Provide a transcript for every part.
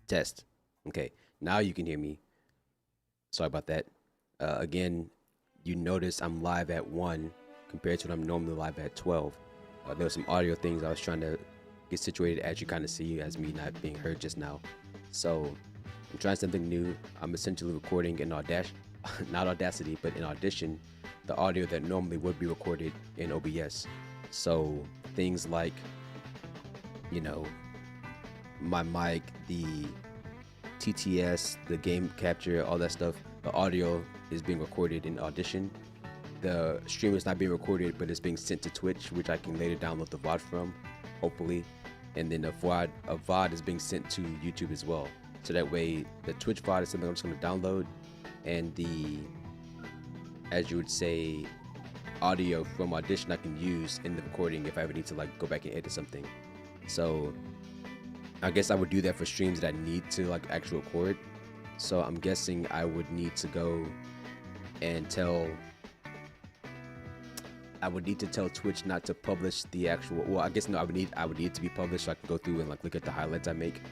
Test. Okay, now you can hear me. Sorry about that. Again, you notice I'm live at 1 compared to when I'm normally live at 12. There were some audio things I was trying to get situated, as you kind of see as me not being heard just now. So I'm trying something new. I'm essentially recording in Audacious, not Audacity, but in Audition, the audio that normally would be recorded in OBS. So things like, you know, my mic, the TTS, the game capture, all that stuff, the audio is being recorded in Audition. The stream is not being recorded, but it's being sent to Twitch, which I can later download the VOD from, hopefully. And then a VOD is being sent to YouTube as well. So that way, the Twitch VOD is something I'm just going to download, and the, as you would say, audio from Audition I can use in the recording if I ever need to like go back and edit something. So I guess I would do that for streams that I need to like actually record. So I'm guessing I would need to go and I would need to tell Twitch not to publish the actual. Well, I guess no. I would need it to be published so I can go through and like look at the highlights I make.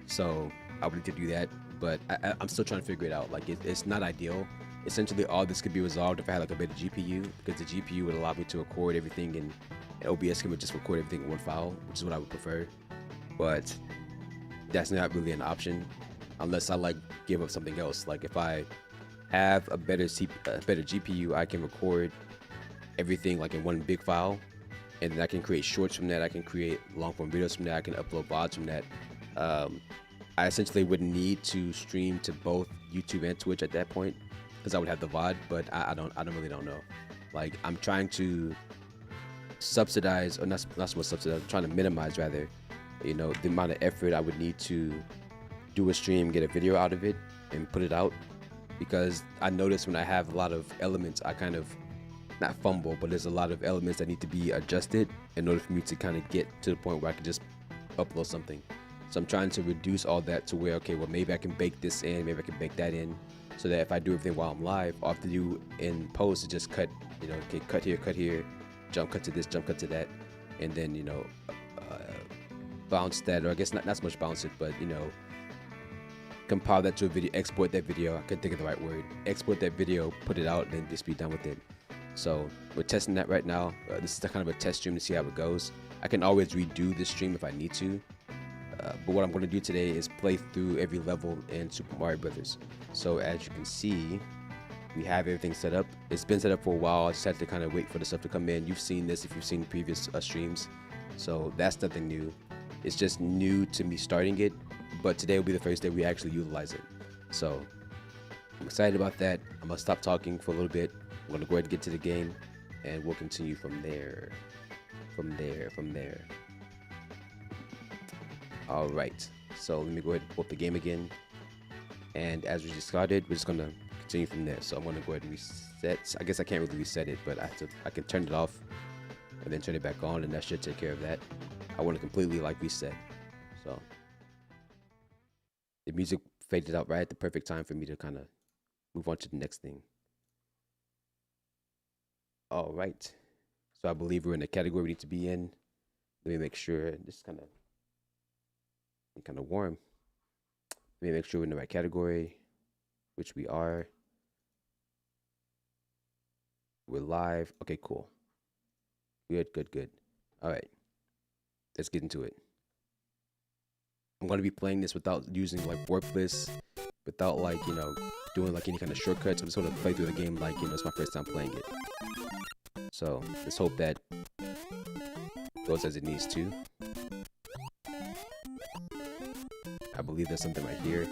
So I would need to do that, but I'm still trying to figure it out. Like it's not ideal. Essentially, all this could be resolved if I had like a better GPU, because the GPU would allow me to record everything, and OBS can just record everything in one file, which is what I would prefer. But that's not really an option unless I like give up something else. Like if I have a better GPU, I can record everything like in one big file, and then I can create shorts from that. I can create long form videos from that. I can upload VODs from that. I essentially would need to stream to both YouTube and Twitch at that point, because I would have the VOD, but I don't really don't know. Like I'm trying to subsidize, or not so much subsidize, I'm trying to minimize rather, you know, the amount of effort I would need to do a stream, get a video out of it, and put it out. Because I notice when I have a lot of elements, I kind of not fumble, but there's a lot of elements that need to be adjusted in order for me to kind of get to the point where I can just upload something. So I'm trying to reduce all that to where, okay, well, maybe I can bake this in, maybe I can bake that in, so that if I do everything while I'm live, all I have to do in post is just cut, you know, okay, cut here, jump cut to this, jump cut to that, and then, you know, bounce that, or I guess not so much bounce it, but, you know, compile that to a video, export that video, I couldn't think of the right word, export that video, put it out, and then just be done with it. So we're testing that right now. This is kind of a test stream to see how it goes. I can always redo this stream if I need to. But what I'm going to do today is play through every level in Super Mario Brothers. So as you can see, we have everything set up. It's been set up for a while. I just had to kind of wait for the stuff to come in. You've seen this if you've seen previous streams. So that's nothing new. It's just new to me starting it. But today will be the first day we actually utilize it. So I'm excited about that. I'm going to stop talking for a little bit. I'm going to go ahead and get to the game, and we'll continue from there. All right, so let me go ahead and pull up the game again. And as we just started, we're just going to continue from there. So I'm going to go ahead and reset. I guess I can't really reset it, but I can turn it off and then turn it back on, and that should take care of that. I want to completely like reset. So the music faded out right at the perfect time for me to kind of move on to the next thing. All right, so I believe we're in the category we need to be in. Let me make sure this kind of kind of warm. Let me make sure we're in the right category, which we are. We're live. Okay, cool. Good, good, good. All right, let's get into it. I'm gonna be playing this without using like Warpless, without like doing like any kind of shortcuts. I'm just gonna play through the game like it's my first time playing it. So let's hope that goes as it needs to. I believe there's something right here.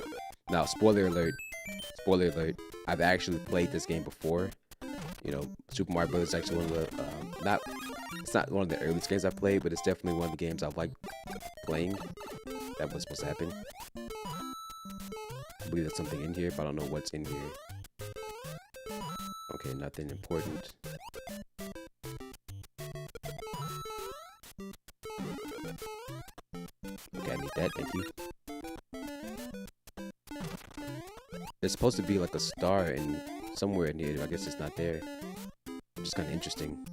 Now, spoiler alert. Spoiler alert. I've actually played this game before. Super Mario Bros. Is actually one of the it's not one of the earliest games I've played, but it's definitely one of the games I've liked playing. That was supposed to happen. I believe there's something in here, but I don't know what's in here. Okay, nothing important. Okay, I need that, thank you. There's supposed to be like a star in somewhere in here. I guess it's not there. Which is kind of interesting.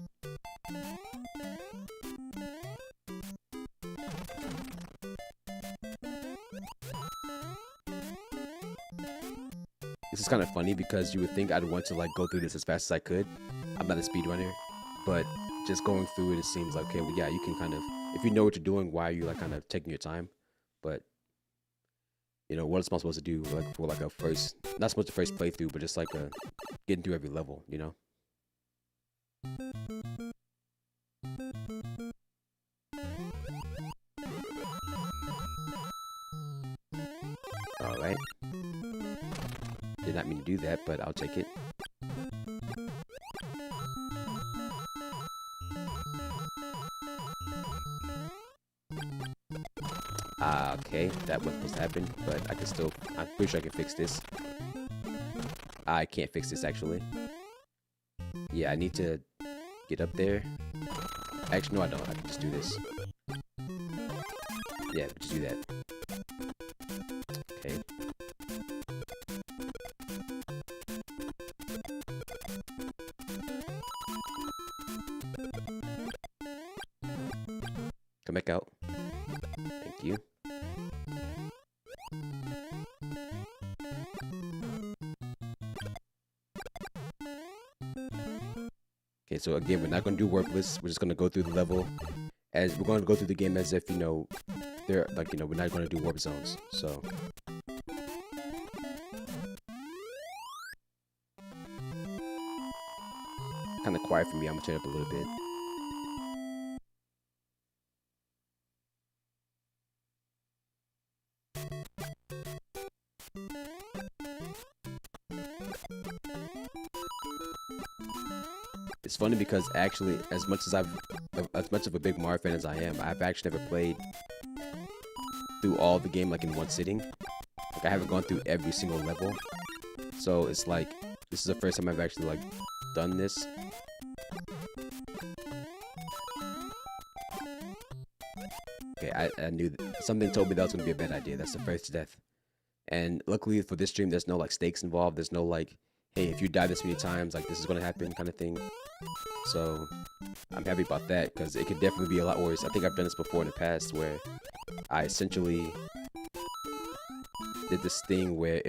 This is kind of funny because you would think I'd want to like go through this as fast as I could. I'm not a speedrunner, but just going through it, it seems like, okay, well, yeah, you can kind of, if you know what you're doing, why are you like kind of taking your time? But what am I supposed to do like for like a first, not supposed to first playthrough, but just like a getting through every level, All right. Did not mean to do that, but I'll take it. Okay, that wasn't supposed to happen, but I'm pretty sure I can fix this. I can't fix this, actually. Yeah, I need to get up there. Actually, no, I don't. I can just do this. Yeah, just do that. Okay. Come back out. Thank you. Okay, so again, we're not going to do Warpless. We're just going to go through the level as we're going to go through the game as if, they're like, we're not going to do warp zones. So kind of quiet for me. I'm going to turn it up a little bit. It's funny because actually, as much of a big Mario fan as I am, I've actually never played through all the game like in one sitting. Like I haven't gone through every single level, so it's like this is the first time I've actually like done this. Okay, I knew something told me that was gonna be a bad idea. That's the first death, and luckily for this stream, there's no like stakes involved. There's no like, hey, if you die this many times, like this is gonna happen kind of thing. So I'm happy about that because it could definitely be a lot worse. I think I've done this before in the past where I essentially did this thing where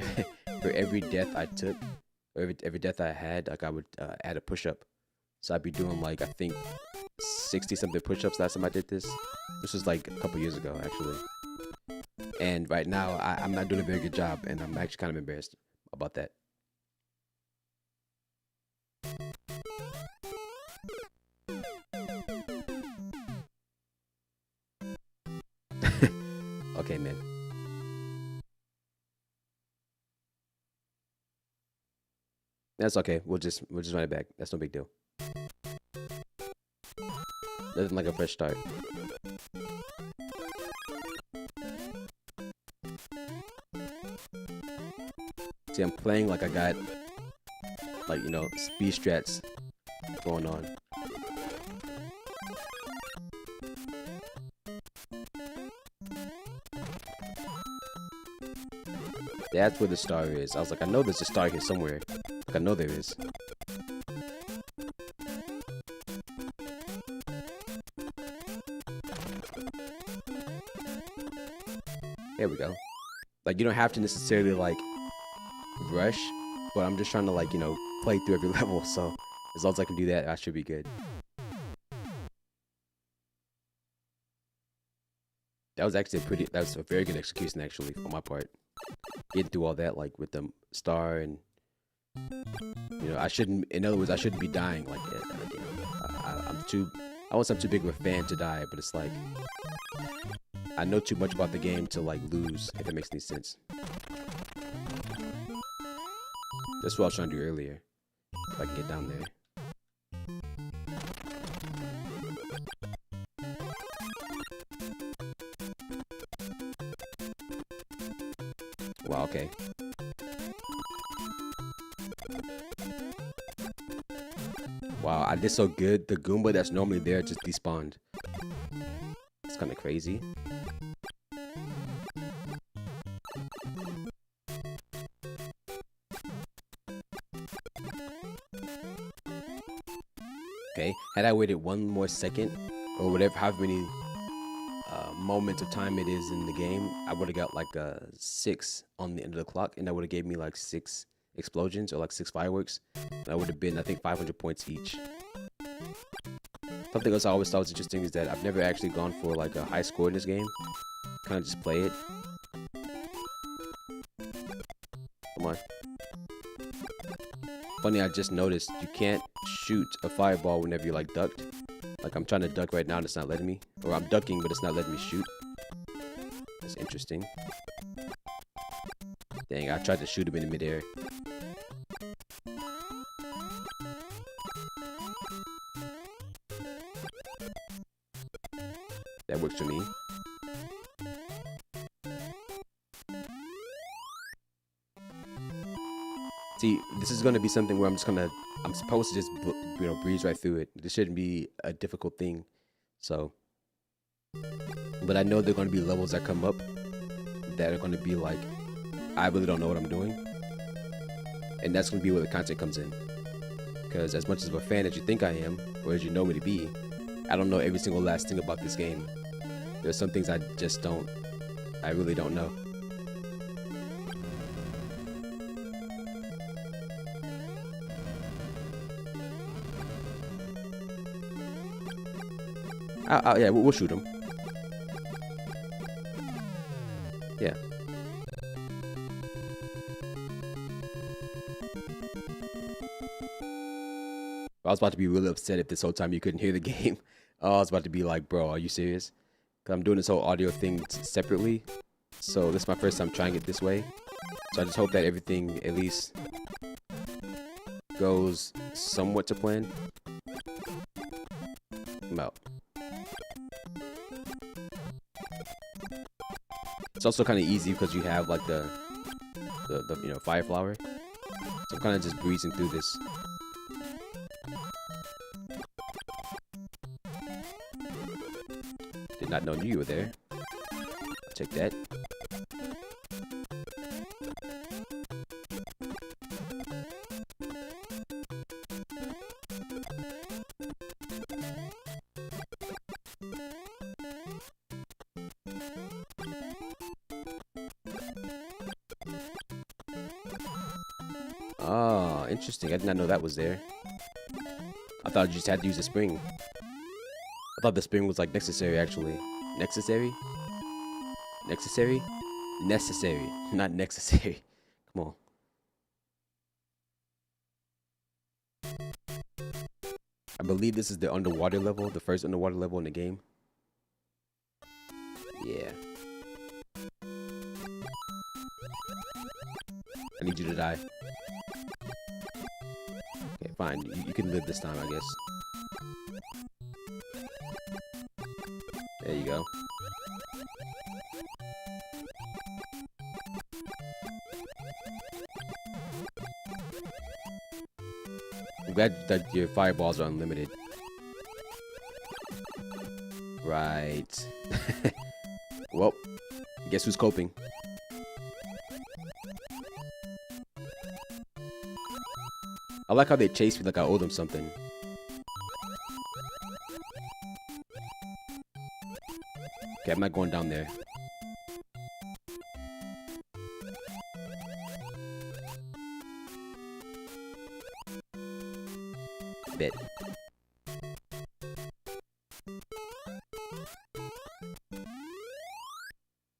for every death I took, or every death I had, like I would add a push-up. So I'd be doing like, I think 60 something push-ups last time I did this. This was like a couple years ago actually. And right now I'm not doing a very good job, and I'm actually kind of embarrassed about that. Okay, man. That's okay. We'll just run it back. That's no big deal. Nothing like a fresh start. See, I'm playing like I got like speed strats going on. That's where the star is. I was like, I know there's a star here somewhere. Like, I know there is. There we go. Like, you don't have to necessarily, like, rush, but I'm just trying to, like, you know, play through every level, so as long as I can do that, I should be good. That was actually that was a very good execution, actually, on my part. Getting through all that, like, with the star, and, you know, in other words, I shouldn't be dying, like you know, I'm too big of a fan to die, but it's like, I know too much about the game to, like, lose, if that makes any sense. That's what I was trying to do earlier. If I can get down there. Wow, okay. Wow, I did so good. The Goomba that's normally there just despawned. It's kind of crazy. Okay, had I waited one more second, or whatever, however many moments of time it is in the game, I would have got like a 6 on the end of the clock, and that would have gave me like 6 explosions or like 6 fireworks. That would have been, I think, 500 points each. Something else I always thought was interesting is that I've never actually gone for like a high score in this game. Kind of just play it. Come on. Funny, I just noticed you can't shoot a fireball whenever you're like ducked. Like, I'm trying to duck right now and it's not letting me. Or I'm ducking, but it's not letting me shoot. That's interesting. Dang, I tried to shoot him in midair. That works for me. See, this is going to be something where I'm supposed to just, you know, breeze right through it. This shouldn't be a difficult thing. So, but I know there are going to be levels that come up that are going to be like, I really don't know what I'm doing. And that's going to be where the content comes in. Because as much as of a fan as you think I am, or as you know me to be, I don't know every single last thing about this game. There's some things I really don't know. Yeah, we'll shoot him. Yeah. I was about to be really upset if this whole time you couldn't hear the game. I was about to be like, bro, are you serious? Because I'm doing this whole audio thing separately. So this is my first time trying it this way. So I just hope that everything at least goes somewhat to plan. I'm out. It's also kind of easy because you have like the you know, fire flower. So I'm kind of just breezing through this. Did not know you were there. I'll take that. Oh, interesting. I did not know that was there. I thought you just had to use a spring. I thought the spring was like necessary, actually. Necessary? Necessary? Necessary, not necessary. Come on. I believe this is the underwater level, the first underwater level in the game. Yeah. I need you to die. Okay, fine. You can live this time, I guess. There you go. I'm glad that your fireballs are unlimited. Right. Well, guess who's coping? I like how they chase me like I owe them something. Okay, I'm not going down there. Bet.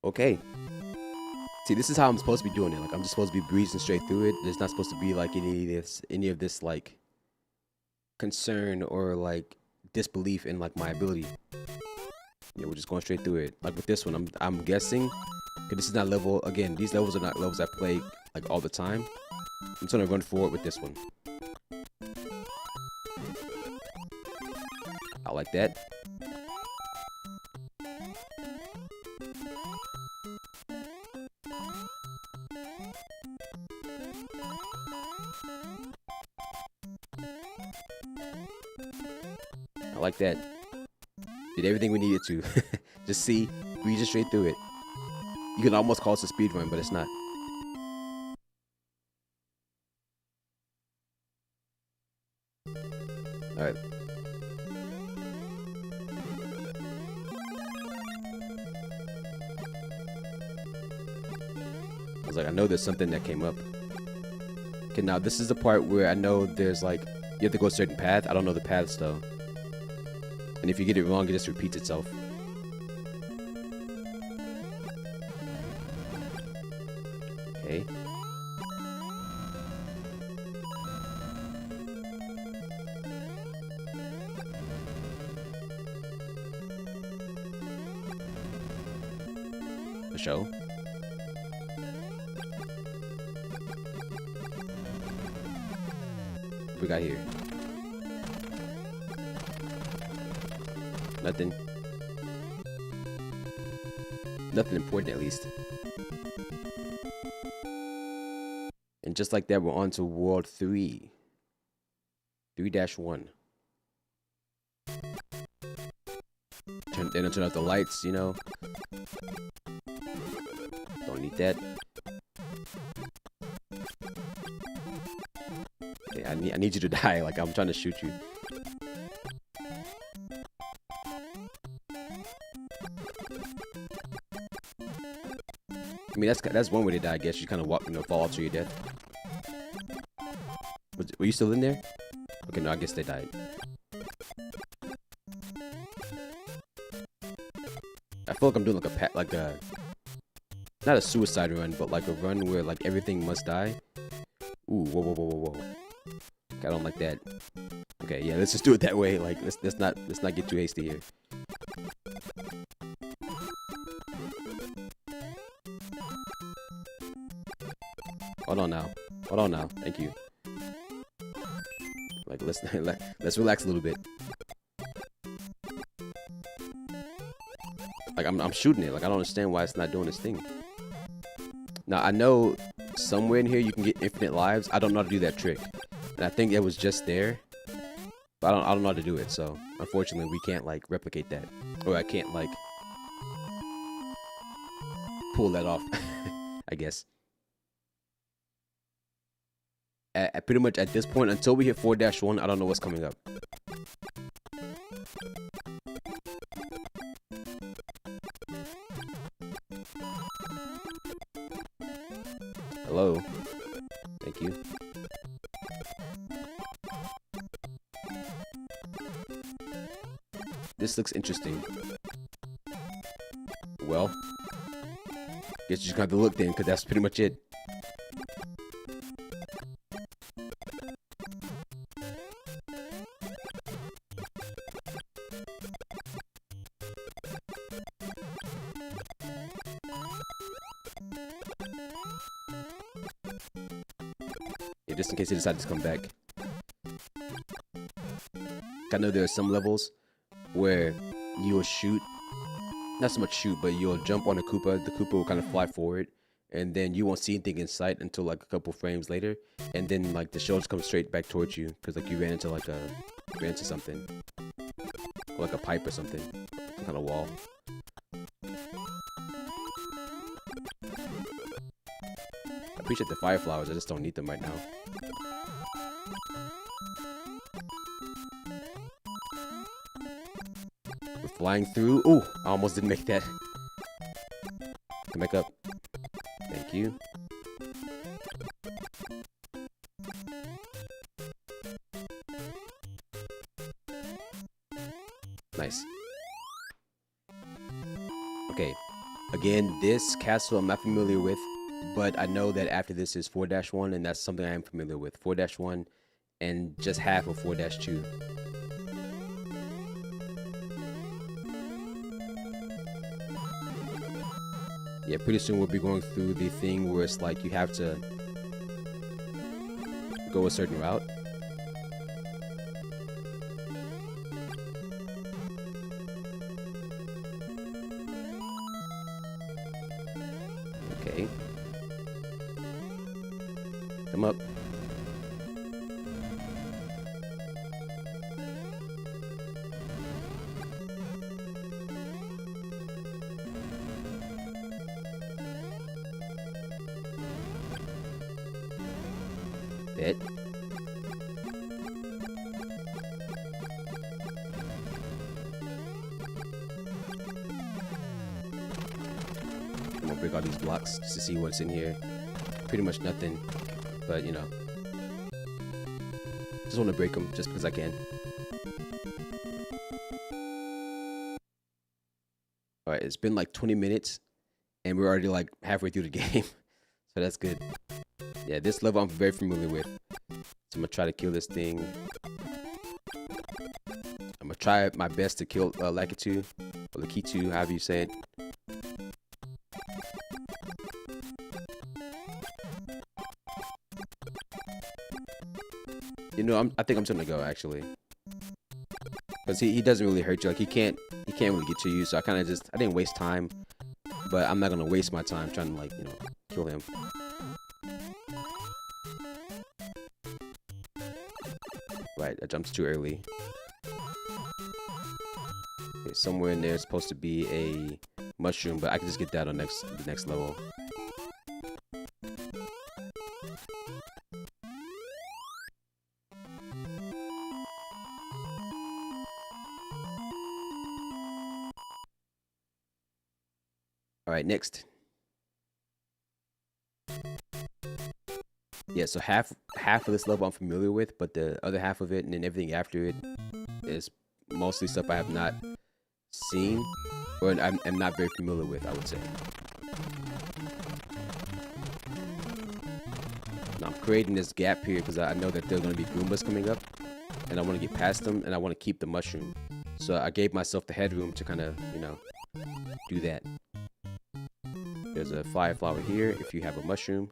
Okay. See, this is how I'm supposed to be doing it. Like, I'm just supposed to be breezing straight through it. There's not supposed to be like any of this like concern or like disbelief in like my ability. Yeah, we're just going straight through it. Like with this one, I'm guessing, cause this is not level. Again, these levels are not levels I play like all the time. I'm just gonna run forward with this one. I like that. I like that. Did everything we needed to. Just see, breeze it straight through it. You can almost call it a speed run, but it's not. Alright. I was like, I know there's something that came up. Okay, now this is the part where I know there's like, you have to go a certain path. I don't know the paths though. And if you get it wrong, it just repeats itself. Okay. A show. What we got here? Nothing. Nothing important, at least. And just like that, we're on to World 3. 3-1. Then turn off the lights, you know. Don't need that. Okay, I need you to die. Like, I'm trying to shoot you. I mean, that's one way to die, I guess. You kind of walk, fall off to your death. Were you still in there? Okay, no, I guess they died. I feel like I'm doing like a not a suicide run, but like a run where like everything must die. Ooh, whoa. Okay, I don't like that. Okay, yeah, let's just do it that way. Like, let's not get too hasty here. Hold on now. Thank you. Like, let's relax a little bit. Like, I'm shooting it. Like, I don't understand why it's not doing its thing. Now, I know somewhere in here you can get infinite lives. I don't know how to do that trick. And I think it was just there. But I don't know how to do it. So, unfortunately, we can't, like, replicate that. Or I can't, like, pull that off, I guess. At pretty much at this point, until we hit 4-1, I don't know what's coming up. Hello. Thank you. This looks interesting. Well, guess you just got to look then, because that's pretty much it. Yeah, just in case they decide to come back. I know there are some levels where you'll shoot, not so much shoot, but you'll jump on a Koopa. The Koopa will kind of fly forward, and then you won't see anything in sight until like a couple frames later, and then like the shells come straight back towards you because like you ran into something, or like a pipe or something, some kind of wall. I appreciate the fire flowers. I just don't need them right now. We're flying through. Ooh, I almost didn't make that. Come back up. Thank you. Again, this castle I'm not familiar with, but I know that after this is 4-1, and that's something I am familiar with. 4-1 and just half of 4-2. Yeah, pretty soon we'll be going through the thing where it's like you have to go a certain route. Okay. Come up. Bit. I'm gonna break all these blocks just to see what's in here. Pretty much nothing, but you know, just want to break them just because I can. All right, it's been like 20 minutes, and we're already like halfway through the game, so that's good. Yeah, this level I'm very familiar with. So I'm gonna try to kill this thing. I'm gonna try my best to kill Lakitu, or Lakitu, however you say it. You know, I think I'm just gonna go actually, because he doesn't really hurt you. Like he can't really get to you. So I didn't waste time, but I'm not gonna waste my time trying to like kill him. Right, I jumped too early. Okay, somewhere in there is supposed to be a mushroom, but I can just get that on the next level. All right, next. Yeah, so half of this level I'm familiar with, but the other half of it and then everything after it is mostly stuff I have not seen or I'm not very familiar with, I would say. Now I'm creating this gap here because I know that there are going to be Goombas coming up, and I want to get past them, and I want to keep the mushroom. So I gave myself the headroom to kind of, do that. There's a fire flower here if you have a mushroom.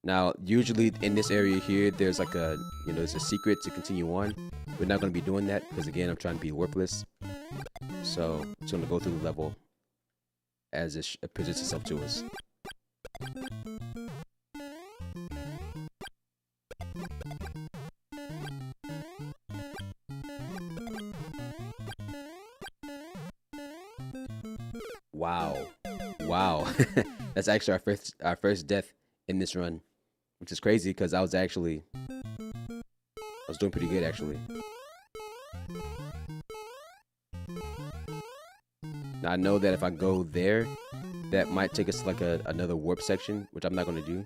Now, usually in this area here, there's like there's a secret to continue on. We're not going to be doing that because, again, I'm trying to be warpless. So, I'm just going to go through the level as it presents itself to us. Wow. Wow. That's actually our first death in this run, which is crazy because I was doing pretty good actually. Now I know that if I go there, that might take us to like another warp section, which I'm not going to do.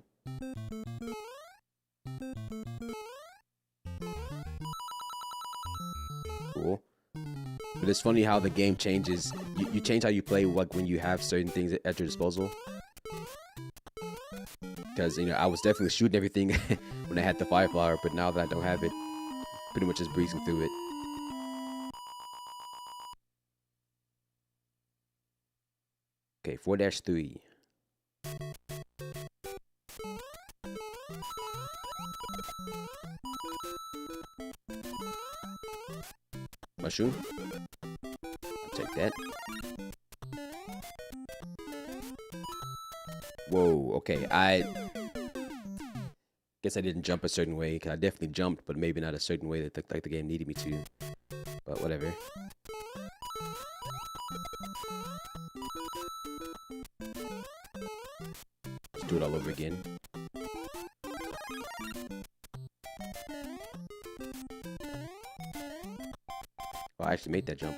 Cool. But it's funny how the game changes. You change how you play, like when you have certain things at your disposal. Because I was definitely shooting everything when I had the fire flower, but now that I don't have it, pretty much just breezing through it. Okay, 4-3. Mushroom. I'll take that. Whoa, okay, I guess I didn't jump a certain way, because I definitely jumped, but maybe not a certain way that the game needed me to. But whatever. Let's do it all over again. Oh, I actually made that jump.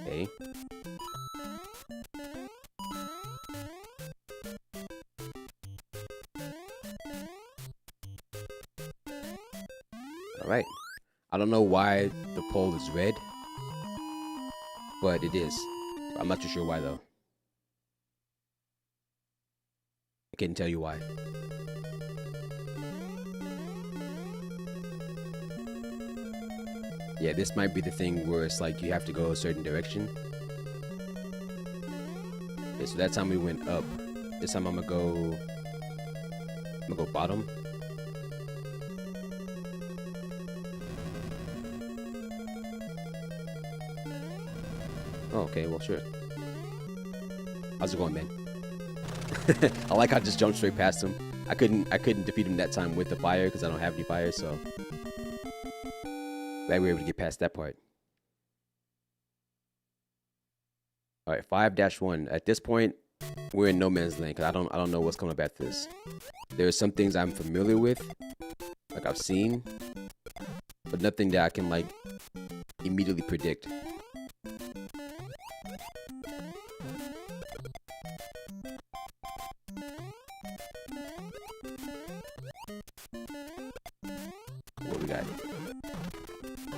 Okay. I don't know why the pole is red, but it is. I'm not too sure why though. I couldn't tell you why. Yeah, this might be the thing where it's like you have to go a certain direction. Okay, so that time we went up. This time I'm gonna go bottom. Oh, okay, well sure. How's it going, man? I like how I just jumped straight past him. I couldn't defeat him that time with the fire because I don't have any fire, so glad we were able to get past that part. All right, 5-1. At this point, we're in no man's land because I don't know what's coming up after this. There are some things I'm familiar with, like I've seen, but nothing that I can like immediately predict. What we got?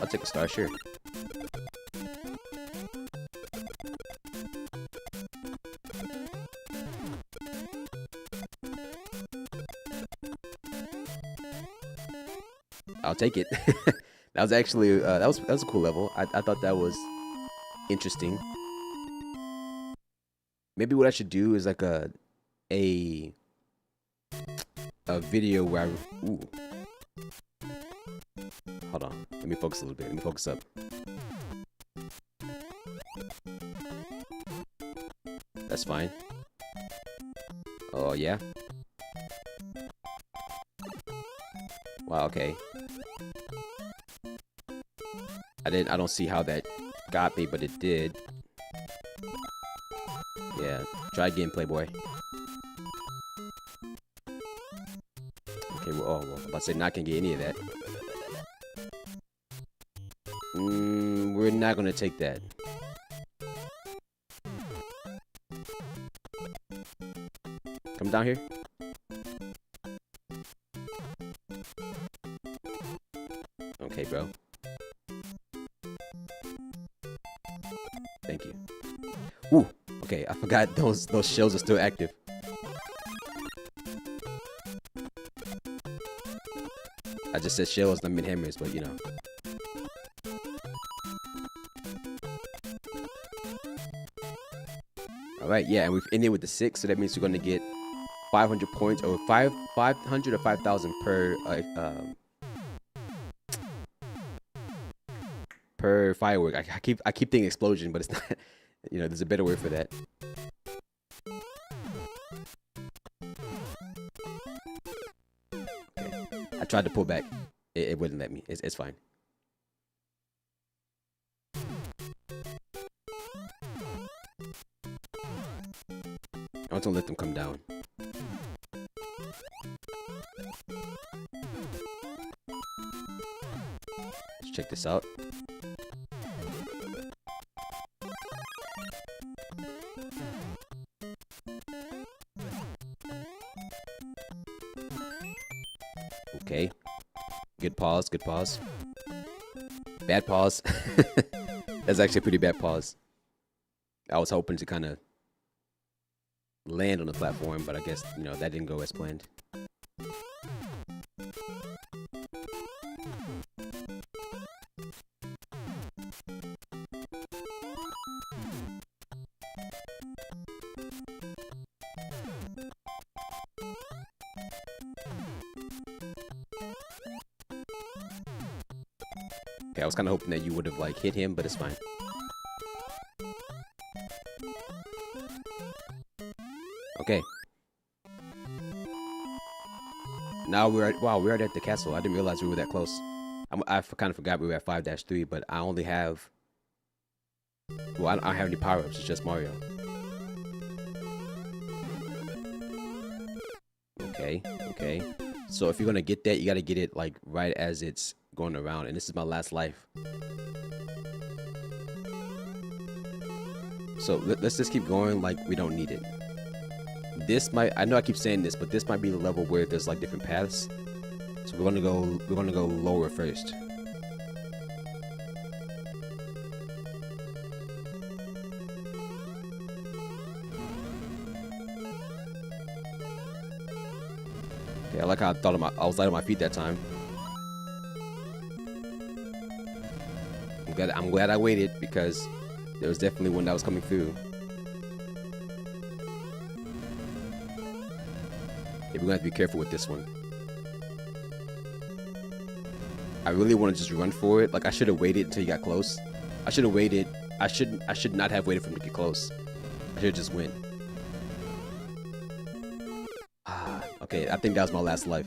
I'll take a star, sure. I'll take it. That was actually that was a cool level. I thought that was interesting. Maybe what I should do is like a video where I ooh. Hold on. Let me focus a little bit. Let me focus up. That's fine. Oh yeah. Wow, okay. I don't see how that got me, but it did. Yeah, try again, Playboy. Okay, well, I'm about to say not gonna get any of that. We're not gonna take that. Come down here. Okay, bro. Thank you. Ooh, okay, I forgot those shells are still active. I just said shells, I meant hammers, but you know. Alright, yeah, and we've ended with the 6, so that means we're gonna get 500 points, or 500 or 5,000 per firework. I keep thinking explosion, but it's not. You know, there's a better word for that. Okay. I tried to pull back. It wouldn't let me. It's fine. I want to let them come down. Let's check this out. Okay. Good pause, good pause. Bad pause. That's actually a pretty bad pause. I was hoping to kind of land on the platform, but I guess, you know, that didn't go as planned. Okay, I was kind of hoping that you would have like hit him, but it's fine. Okay. Now we're at, wow, we're at the castle. I didn't realize we were that close. I kind of forgot we were at 5-3, but I only have, well, I don't have any power-ups. It's just Mario. Okay, okay. So if you're gonna get that, you gotta get it like right as it's going around, and this is my last life. So let's just keep going like we don't need it. This might, I know I keep saying this, but this might be the level where there's like different paths. So we're gonna go lower first. Okay, I like how I was light on my feet that time. I'm glad I waited because there was definitely one that was coming through. Yeah, we're gonna have to be careful with this one. I really want to just run for it. Like I should have waited until you got close. I should have waited. I should not have waited for him to get close. I should just went. Okay, I think that was my last life.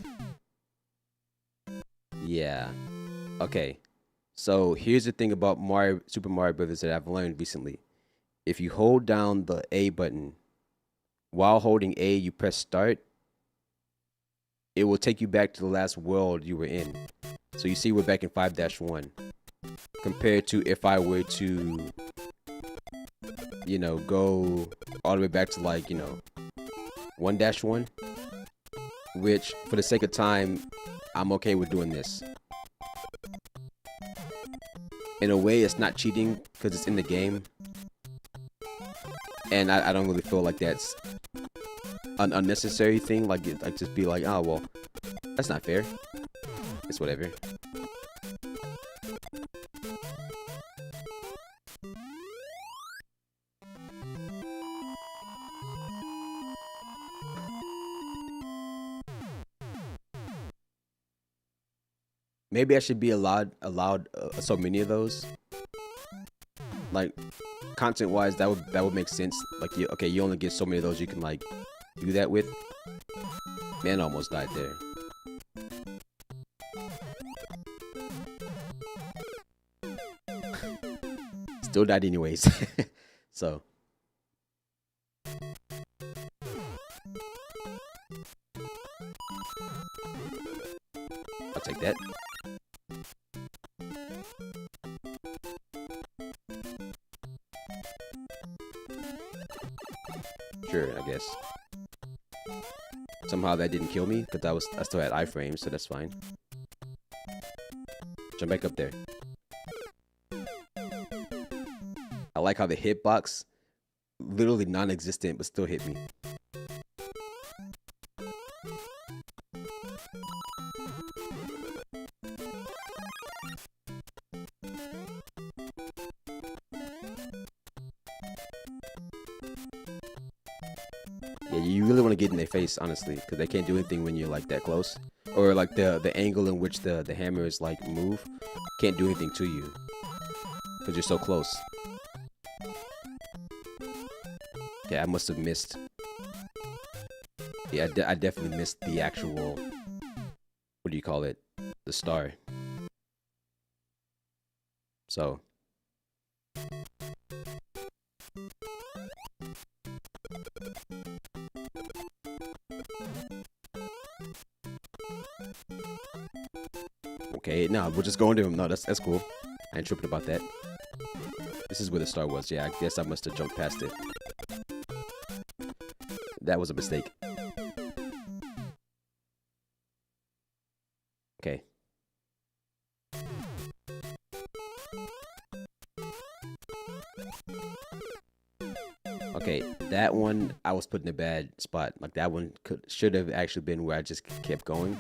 Yeah. Okay. So here's the thing about Super Mario Brothers that I've learned recently. If you hold down the A button, while holding A, you press start, it will take you back to the last world you were in. So you see we're back in 5-1. Compared to if I were to, go all the way back to 1-1. Which, for the sake of time, I'm okay with doing this. In a way, it's not cheating because it's in the game. And I don't really feel like that's an unnecessary thing. Like just be like, oh, well, that's not fair. It's whatever. Maybe I should be allowed so many of those. Like content wise, that would make sense. Like you only get so many of those you can like do that with. Man, almost died there. Still died anyways. So I'll take that. Sure, I guess. Somehow that didn't kill me because I still had iframes, so that's fine. Jump back up there. I like how the hitbox, literally non-existent, but still hit me. Yeah, you really want to get in their face, honestly, because they can't do anything when you're like that close, or like the angle in which the hammer is like move can't do anything to you because you're so close. Okay, I must have missed. Yeah, I definitely missed the actual, what do you call it? The star. So. Okay, no, we'll just go into him. No, that's cool. I ain't tripping about that. This is where the star was. Yeah, I guess I must have jumped past it. That was a mistake. Okay. Okay, that one I was put in a bad spot. Like that one should have actually been where I just kept going.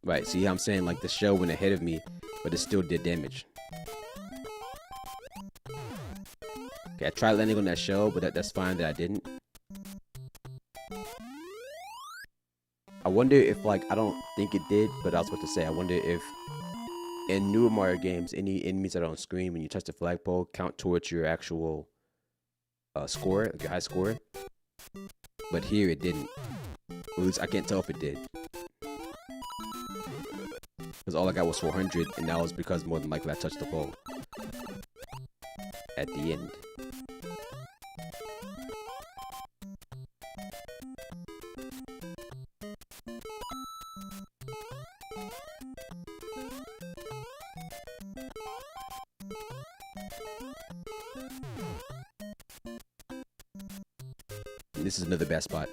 Right, see how I'm saying like the shell went ahead of me, but it still did damage. Okay, I tried landing on that shell, but that's fine that I didn't. I wonder if like, I don't think it did, but I was about to say, I wonder if in newer Mario games, any enemies that are on screen when you touch the flagpole count towards your actual score, like your high score. But here it didn't. At least I can't tell if it did. Because all I got was 400, and that was because more than likely I touched the pole at the end. This is another bad spot.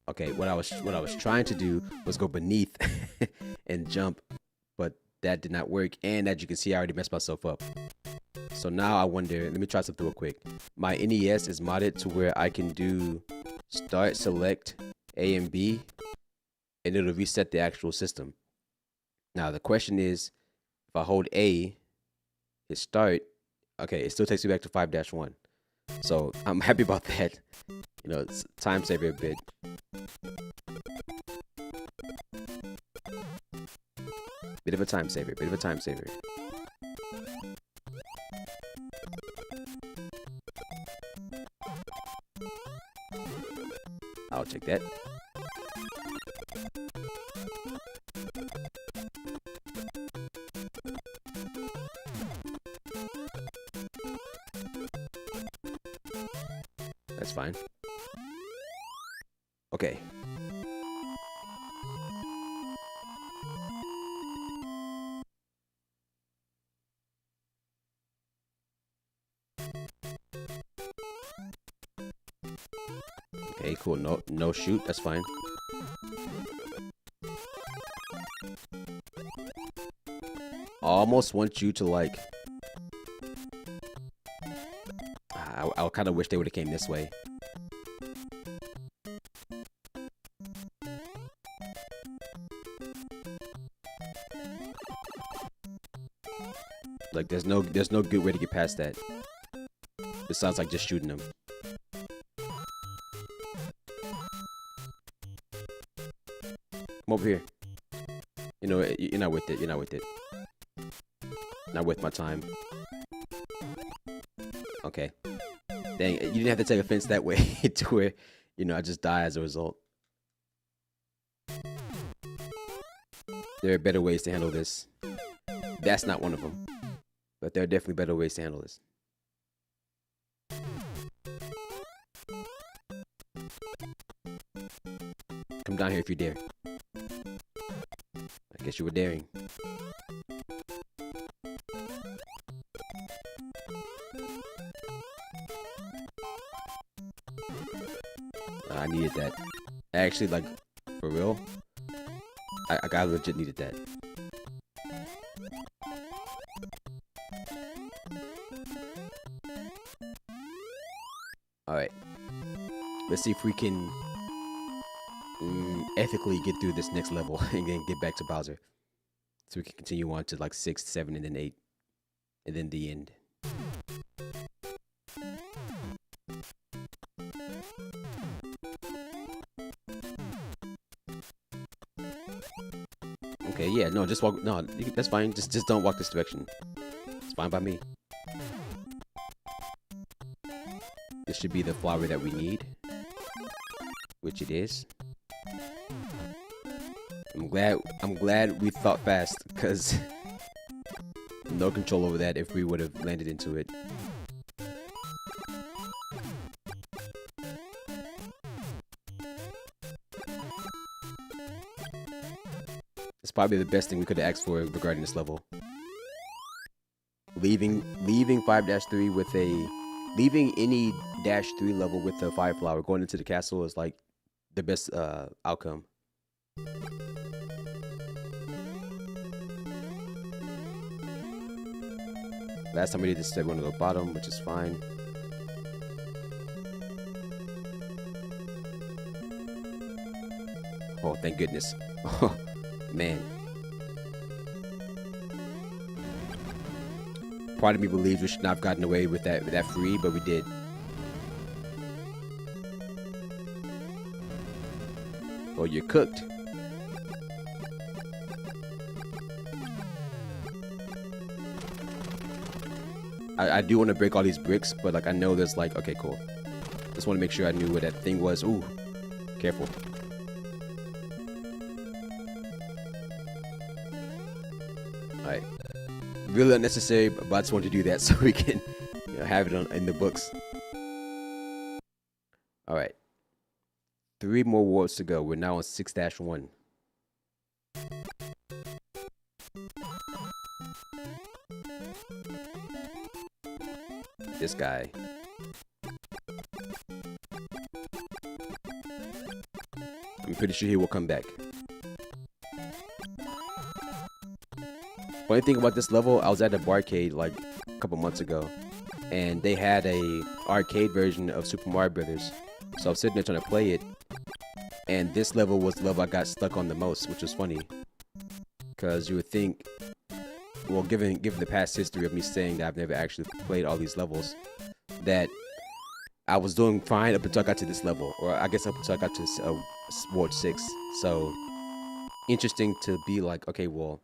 Okay, Okay, what I was trying to do was go beneath and jump, but that did not work. And as you can see, I already messed myself up. So now I wonder, let me try something real quick. My NES is modded to where I can do start, select A and B, and it'll reset the actual system. Now the question is, if I hold A, hit start, okay, it still takes me back to 5-1. So I'm happy about that. You know, it's time saver a bit. Bit of a time saver, bit of a time saver. I'll take that. That's fine. Okay. Okay, cool. No shoot. That's fine. I almost want you to like. I kind of wish they would have came this way. Like there's no good way to get past that. Besides like just shooting them. Come over here. You know, you're not with it. You're not with it. Not with my time. Okay. Dang, you didn't have to take offense that way to where, you know, I just die as a result. There are better ways to handle this. That's not one of them. But there are definitely better ways to handle this. Come down here if you dare. I guess you were daring. I needed that. Actually, like, for real, I legit needed that. Alright. Let's see if we can ethically get through this next level and then get back to Bowser. So we can continue on to like 6, 7, and then 8. And then the end. Okay, yeah, no, just walk. No, that's fine. Just don't walk this direction. It's fine by me. This should be the flower that we need, which it is. I'm glad we thought fast, because no control over that if we would have landed into it. It's probably the best thing we could have asked for regarding this level. Leaving 5-3 with a... Leaving any -3 level with a fire flower going into the castle is like the best outcome. Last time we did this, they went to the bottom, which is fine. Oh, thank goodness. Oh, man. Part of me believes we should not have gotten away with that free, but we did. Oh, you're cooked. I do want to break all these bricks, but like I know there's like, okay, cool. Just want to make sure I knew what that thing was. Ooh, careful. Alright. Really unnecessary, but I just want to do that so we can, you know, have it in the books. Alright. 3 more wards to go. We're now on 6-1. This guy. I'm pretty sure he will come back. Funny thing about this level, I was at a barcade like a couple months ago, and they had a arcade version of Super Mario Brothers. So I was sitting there trying to play it, and this level was the level I got stuck on the most, which was funny. Because you would think, well, given the past history of me saying that I've never actually played all these levels, that I was doing fine up until I got to this level, or I guess up until I got to World 6. So interesting to be like, okay, well,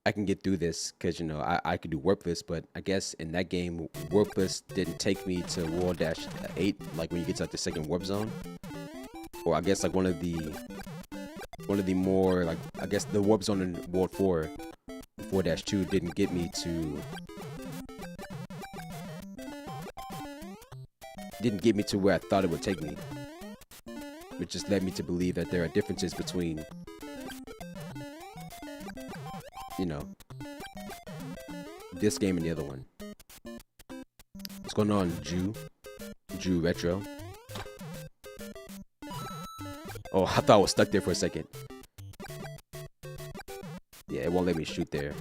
I can get through this because, you know, I could do Warpless, but I guess in that game, Warpless didn't take me to World-8, like when you get to like the second warp zone. Or I guess like one of the more, like, I guess the warp zone in World 4, 4-2 didn't get me to where I thought it would take me. Which just led me to believe that there are differences between, you know, this game and the other one. What's going on, Jew Retro? Oh, I thought I was stuck there for a second. Yeah, it won't let me shoot there.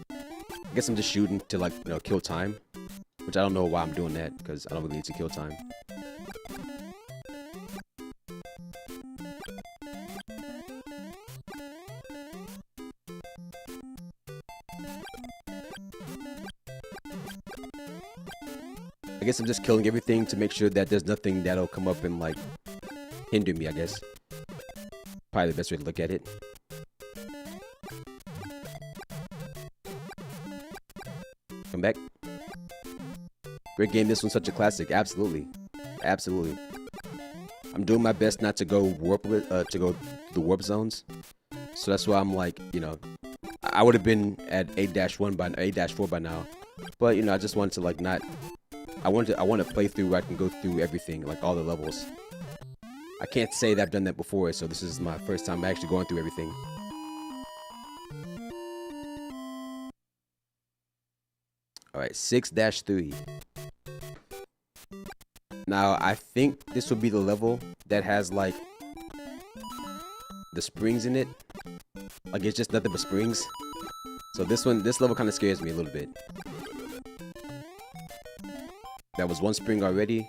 I guess I'm just shooting to, like, you know, kill time. Which I don't know why I'm doing that, because I don't really need to kill time. I guess I'm just killing everything to make sure that there's nothing that'll come up and, like, hinder me, I guess. Probably the best way to look at it. Come back. Great game. This one's such a classic. Absolutely. Absolutely. I'm doing my best not to go to go the warp zones. So that's why I'm like, you know, I would have been at 8-4 by now. But, you know, I just wanted to, like, not... I want to play through where I can go through everything, like all the levels. I can't say that I've done that before, so this is my first time actually going through everything. Alright, 6-3. Now, I think this will be the level that has, like, the springs in it. Like, it's just nothing but springs. So this level kind of scares me a little bit. That was one spring already.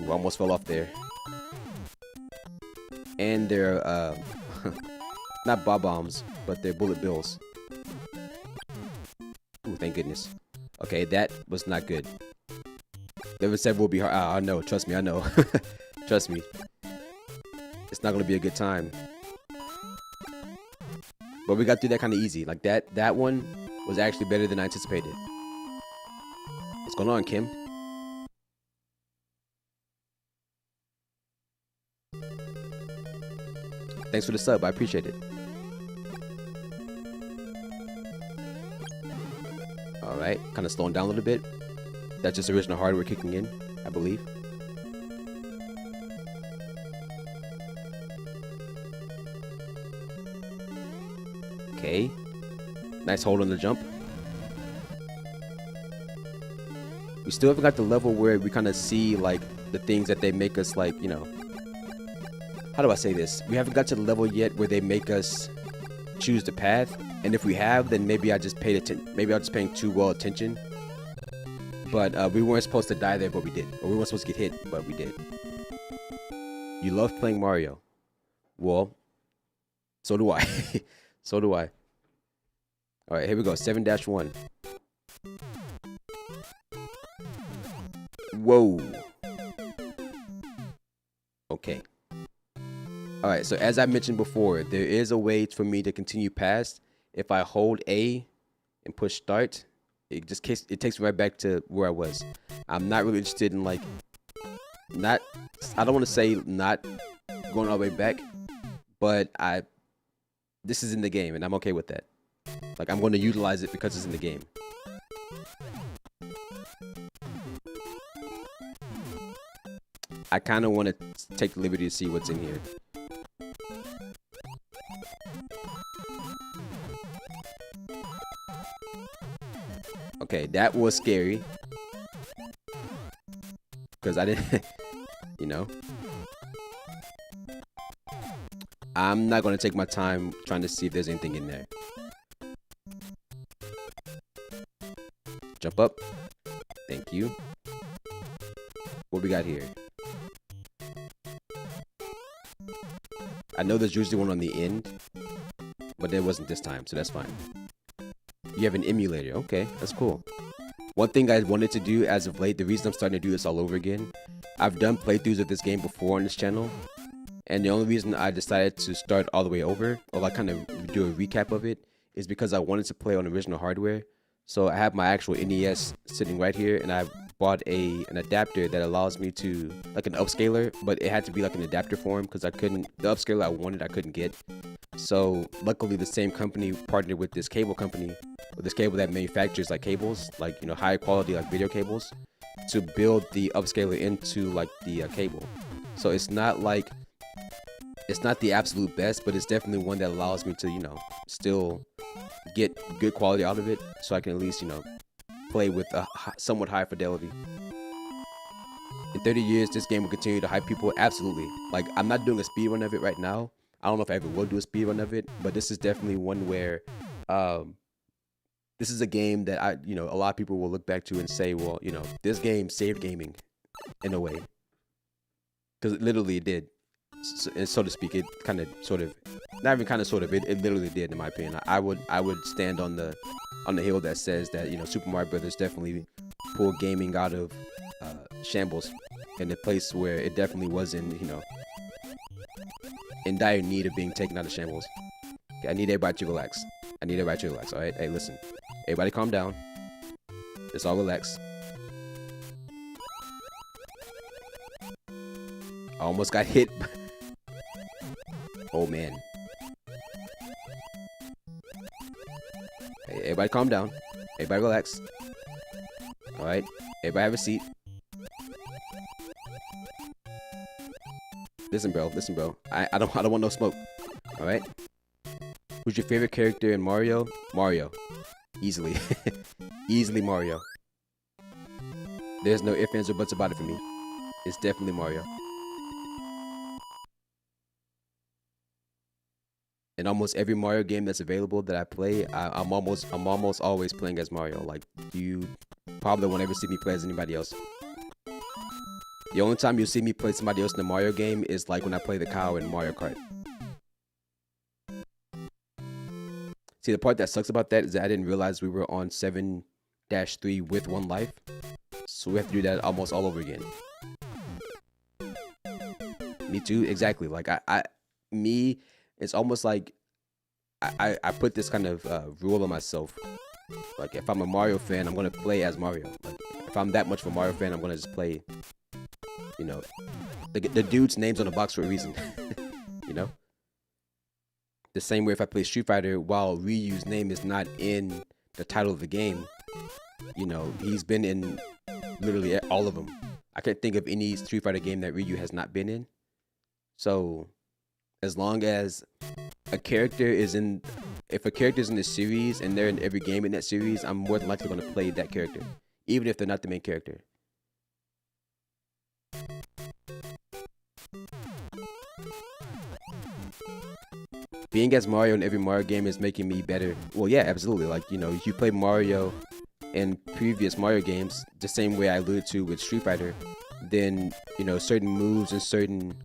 Ooh, almost fell off there. And they're, not bob-bombs, but they're bullet bills. Ooh, thank goodness. Okay, that was not good. Level 7 will be hard. I know, trust me, I know. Trust me. It's not gonna be a good time. But we got through that kind of easy. Like, that one was actually better than I anticipated. What's going on, Kim? Thanks for the sub, I appreciate it. Alright, kind of slowing down a little bit. That's just original hardware kicking in, I believe. Okay. Nice hold on the jump. We still haven't got the level where we kind of see, like, the things that they make us, like, you know... How do I say this? We haven't got to the level yet where they make us choose the path. And if we have, then maybe I just paid attention. Maybe I was just paying too well attention. But we weren't supposed to die there, but we did. Or we weren't supposed to get hit, but we did. You love playing Mario. Well, so do I. So do I. Alright, here we go. 7-1. Whoa. Okay. Alright, so as I mentioned before, there is a way for me to continue past. If I hold A and push start, it takes me right back to where I was. I'm not really interested in, like, I don't want to say not going all the way back, but this is in the game and I'm okay with that. Like, I'm going to utilize it because it's in the game. I kind of want to take the liberty to see what's in here. Okay, Okay, that was scary. Because I didn't, you know. I'm not going to take my time trying to see if there's anything in there. Jump up. Thank you. What we got here? I know there's usually one on the end, but there wasn't this time, so that's fine. You have an emulator. Okay, that's cool. One thing I wanted to do as of late, the reason I'm starting to do this all over again, I've done playthroughs of this game before on this channel, and the only reason I decided to start all the way over, or like kind of do a recap of it, is because I wanted to play on original hardware. So I have my actual NES sitting right here, and I bought an adapter that allows me to, like an upscaler, but it had to be like an adapter form because the upscaler I wanted I couldn't get. So luckily the same company partnered with this cable company, with this cable that manufactures like cables, like, you know, high quality like video cables, to build the upscaler into like the cable. So it's not the absolute best, but it's definitely one that allows me to, you know, still get good quality out of it, so I can at least, you know, play with a somewhat high fidelity. In 30 years, this game will continue to hype people. Absolutely. Like, I'm not doing a speed run of it right now. I don't know if I ever will do a speed run of it, but this is definitely one where this is a game that you know, a lot of people will look back to and say, well, you know, this game saved gaming in a way, because literally it did. So to speak, it kind of, sort of, not even kind of, sort of, it literally did, in my opinion. I would stand on the hill that says that, you know, Super Mario Brothers definitely pulled gaming out of shambles, in a place where it definitely was in, you know, in dire need of being taken out of shambles. Okay, I need everybody to relax. All right, hey, listen, everybody, calm down. Let's all relax. I almost got hit. Oh man. Hey, everybody calm down. Everybody relax. Alright. Everybody have a seat. Listen, bro. I don't want no smoke. Alright? Who's your favorite character in Mario? Mario. Easily. Easily Mario. There's no ifs, ands, or buts about it for me. It's definitely Mario. In almost every Mario game that's available that I play, I'm almost always playing as Mario. Like, you probably won't ever see me play as anybody else. The only time you'll see me play somebody else in a Mario game is like when I play the cow in Mario Kart. See, the part that sucks about that is that I didn't realize we were on 7-3 with 1 life. So we have to do that almost all over again. Me too, exactly. Like, it's almost like I put this kind of rule on myself. Like, if I'm a Mario fan, I'm gonna play as Mario. Like, if I'm that much of a Mario fan, I'm gonna just play, you know, the dude's name's on the box for a reason. You know? The same way if I play Street Fighter, while Ryu's name is not in the title of the game, you know, he's been in literally all of them. I can't think of any Street Fighter game that Ryu has not been in. So, as long as a character is in, if a character's in the series and they're in every game in that series, I'm more than likely going to play that character, even if they're not the main character. Being as Mario in every Mario game is making me better. Well, yeah, absolutely. Like, you know, if you play Mario in previous Mario games, the same way I alluded to with Street Fighter, then, you know, certain moves and certain,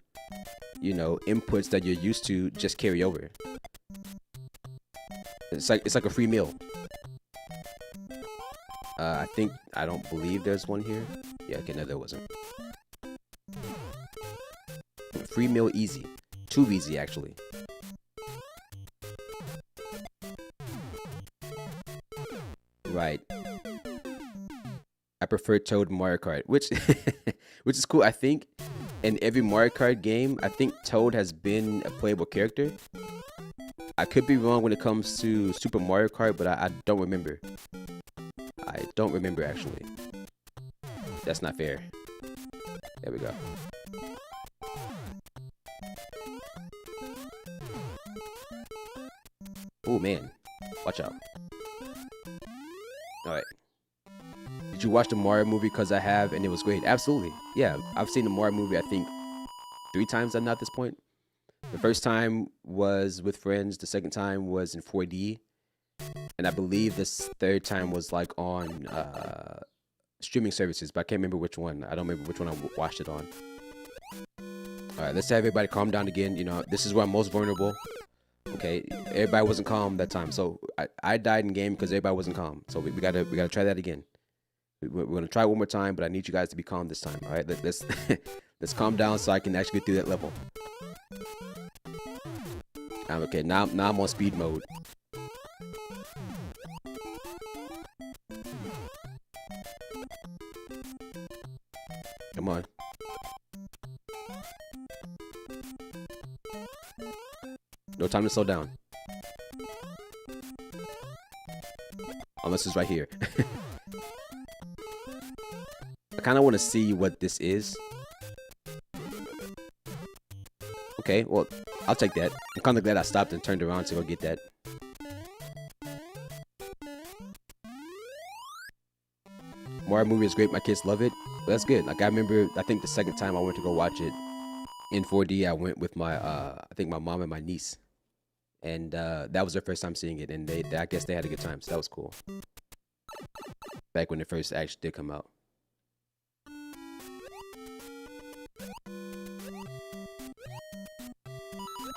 you know, inputs that you're used to just carry over. It's like a free meal. I don't believe there's one here. Yeah, okay, no, there wasn't. Free meal easy. Too easy, actually. Right. I prefer Toad Mario Kart, which is cool. I think in every Mario Kart game, I think Toad has been a playable character. I could be wrong when it comes to Super Mario Kart, but I don't remember. I don't remember, actually. That's not fair. There we go. Oh man, watch out. Alright. Did you watch the Mario movie? Because I have, and it was great. Absolutely. Yeah, I've seen the Mario movie, I think, 3 times now at this point. The first time was with friends. The second time was in 4D. And I believe this third time was like on streaming services, but I can't remember which one. I don't remember which one I watched it on. All right, let's have everybody calm down again. You know, this is where I'm most vulnerable. Okay, everybody wasn't calm that time, so I died in game because everybody wasn't calm. So we gotta try that again. We're gonna try it one more time, but I need you guys to be calm this time. All right, let's let's calm down so I can actually get through that level. Okay, now I'm on speed mode. Come on. No time to slow down. Unless it's right here. I kind of want to see what this is. Okay, well, I'll take that. I'm kind of glad I stopped and turned around to go get that. Mario movie is great. My kids love it. But that's good. Like, I remember, I think the second time I went to go watch it in 4D, I went with my, I think my mom and my niece. And that was their first time seeing it. And I guess they had a good time. So that was cool. Back when it first actually did come out.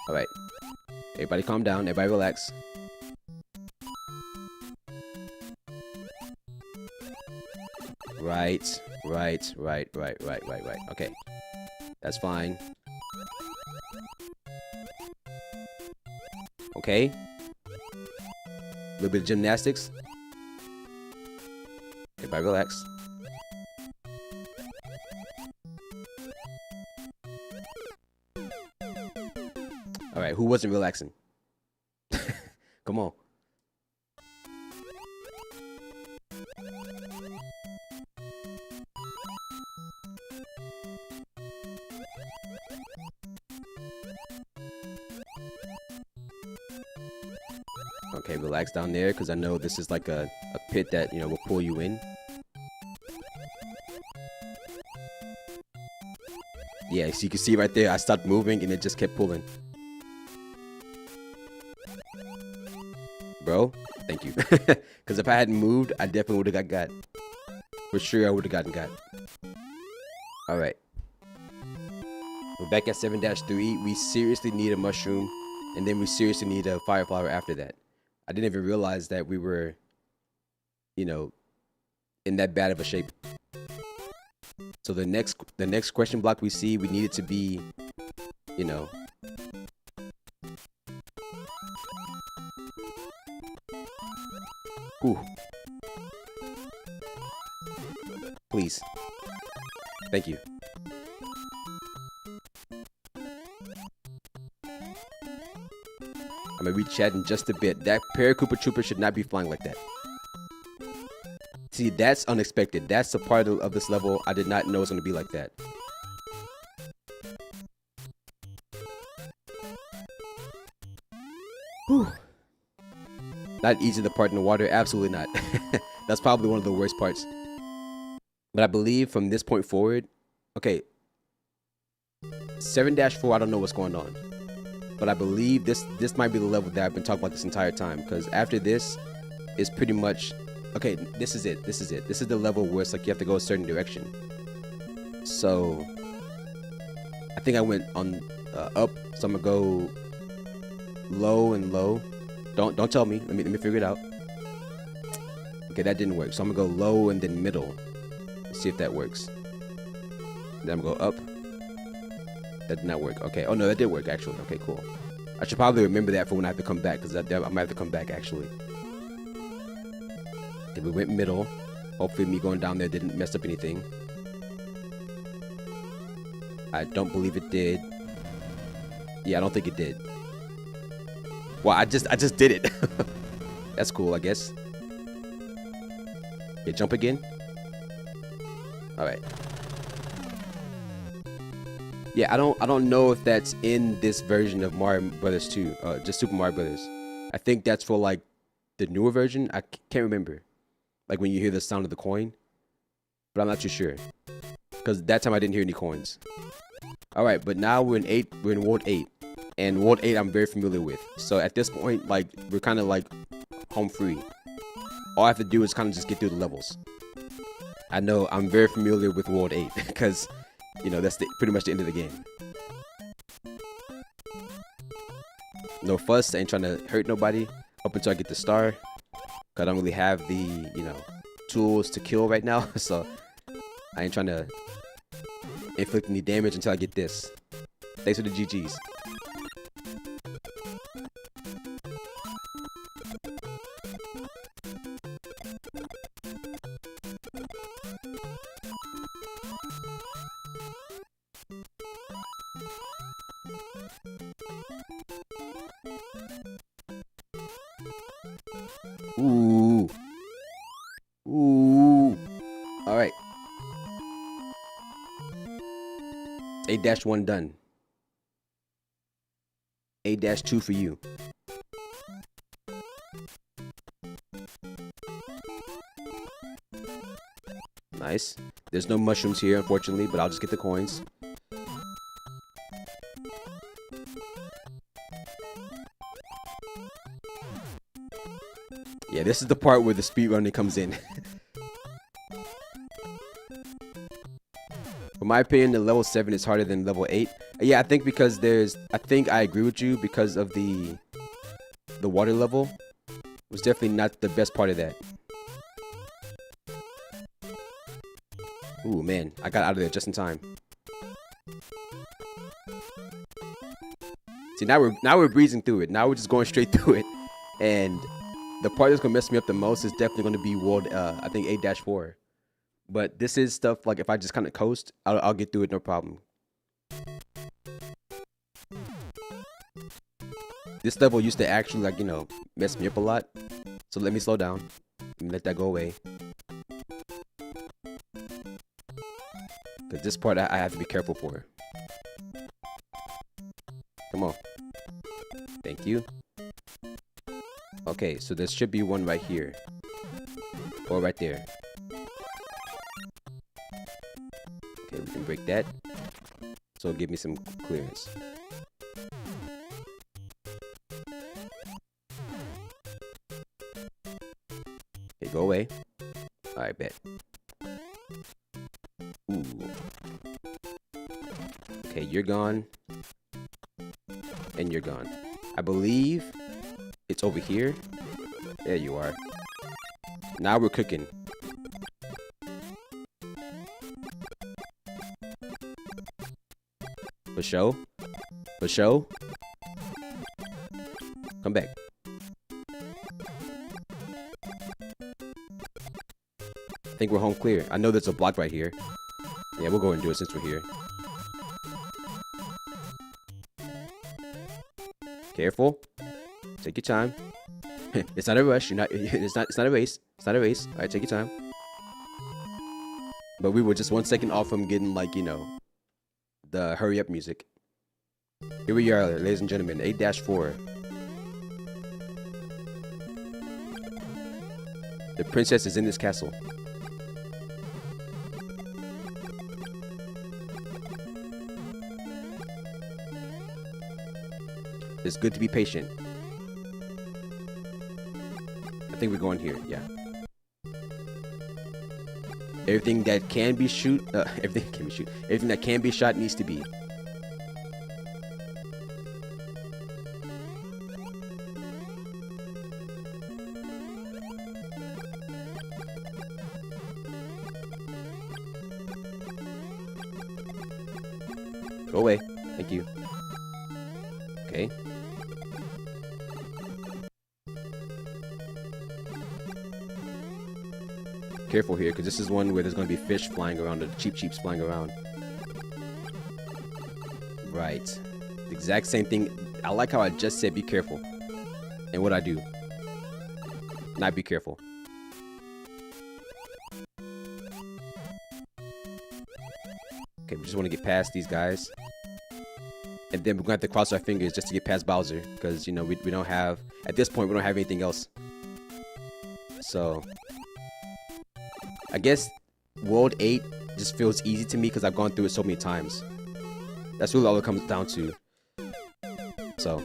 All right. Everybody calm down. Everybody relax. Right. Okay. That's fine. Okay. A little bit of gymnastics. Everybody relax. All right, who wasn't relaxing? Come on. Okay, relax down there, because I know this is like a pit that, you know, will pull you in. Yeah, so you can see right there, I stopped moving and it just kept pulling. Bro, thank you. Because if I hadn't moved, I definitely would have got. For sure, I would have gotten got. Alright. We're back at 7-3. We seriously need a mushroom. And then we seriously need a fire flower after that. I didn't even realize that we were, you know, in that bad of a shape. So the next question block we see, we need it to be, you know, ooh. Please. Thank you. I'm gonna read chat in just a bit. That Paratrooper Trooper should not be flying like that. See, that's unexpected. That's a part of this level I did not know it's gonna be like that. Whew. Not easy to part in the water. Absolutely not. That's probably one of the worst parts. But I believe from this point forward, okay, 7-4, I don't know what's going on. But I believe this might be the level that I've been talking about this entire time. Because after this is pretty much, okay, this is it. This is it. This is the level where it's like you have to go a certain direction. So I think I went on up. So I'm gonna go low and low. Don't tell me. Let me figure it out. Okay, that didn't work. So I'm gonna go low and then middle. Let's see if that works. Then I'm gonna go up. That did not work. Okay. Oh no, that did work actually. Okay, cool. I should probably remember that for when I have to come back, because I might have to come back actually. Okay, we went middle. Hopefully me going down there didn't mess up anything. I don't believe it did. Yeah, I don't think it did. Well, I just did it. That's cool, I guess. Okay, jump again. All right. Yeah, I don't know if that's in this version of Mario Brothers 2, just Super Mario Brothers. I think that's for like the newer version. I can't remember. Like when you hear the sound of the coin. but I'm not too sure because that time I didn't hear any coins. All right, but now we're in 8. We're in World 8, and World 8 I'm very familiar with. So at this point, like we're kind of like home free. All I have to do is kind of just get through the levels. I know I'm very familiar with World 8 because, you know, that's pretty much the end of the game. No fuss, I ain't trying to hurt nobody up until I get the star. Cause I don't really have the, you know, tools to kill right now, so I ain't trying to inflict any damage until I get this. Thanks for the GGs. Ooh. Ooh. Alright. 8-1 done. 8-2 for you. Nice. There's no mushrooms here, unfortunately, but I'll just get the coins. Yeah, this is the part where the speedrunning comes in. In my opinion, the level 7 is harder than level 8. Yeah, I think because I think I agree with you because of the water level was definitely not the best part of that. Ooh, man, I got out of there just in time. See, now we're breezing through it. Now we're just going straight through it. And the part that's gonna mess me up the most is definitely gonna be world, I think 8-4. But this is stuff like if I just kind of coast, I'll get through it no problem. This level used to actually like, you know, mess me up a lot. So let me slow down and let that go away. Cause this part I have to be careful for. Come on. Thank you. Okay, so there should be one right here. Or right there. Okay, we can break that. So give me some clearance. Okay, go away. Alright, bet. Ooh. Okay, you're gone. And you're gone. I believe it's over here. There you are. Now we're cooking. For show? For show? Come back. I think we're home clear. I know there's a block right here. Yeah, we'll go ahead and do it since we're here. Careful. Take your time. It's not a rush. You're not. It's not a race. It's not a race. All right, take your time. But we were just 1 second off from getting, like, you know, the hurry up music. Here we are, ladies and gentlemen. 8-4. The princess is in this castle. It's good to be patient. I think we're going here, yeah. Everything that can be everything can be shoot. Everything that can be shot needs to be. Go away. Thank you. Okay. Careful here, because this is one where there's going to be fish flying around, or cheeps flying around. Right. The exact same thing. I like how I just said be careful. And what I do. Not be careful. Okay, we just want to get past these guys. And then we're going to have to cross our fingers just to get past Bowser. Because, you know, we don't have... At this point, we don't have anything else. So... I guess World 8 just feels easy to me because I've gone through it so many times. That's really all it comes down to. So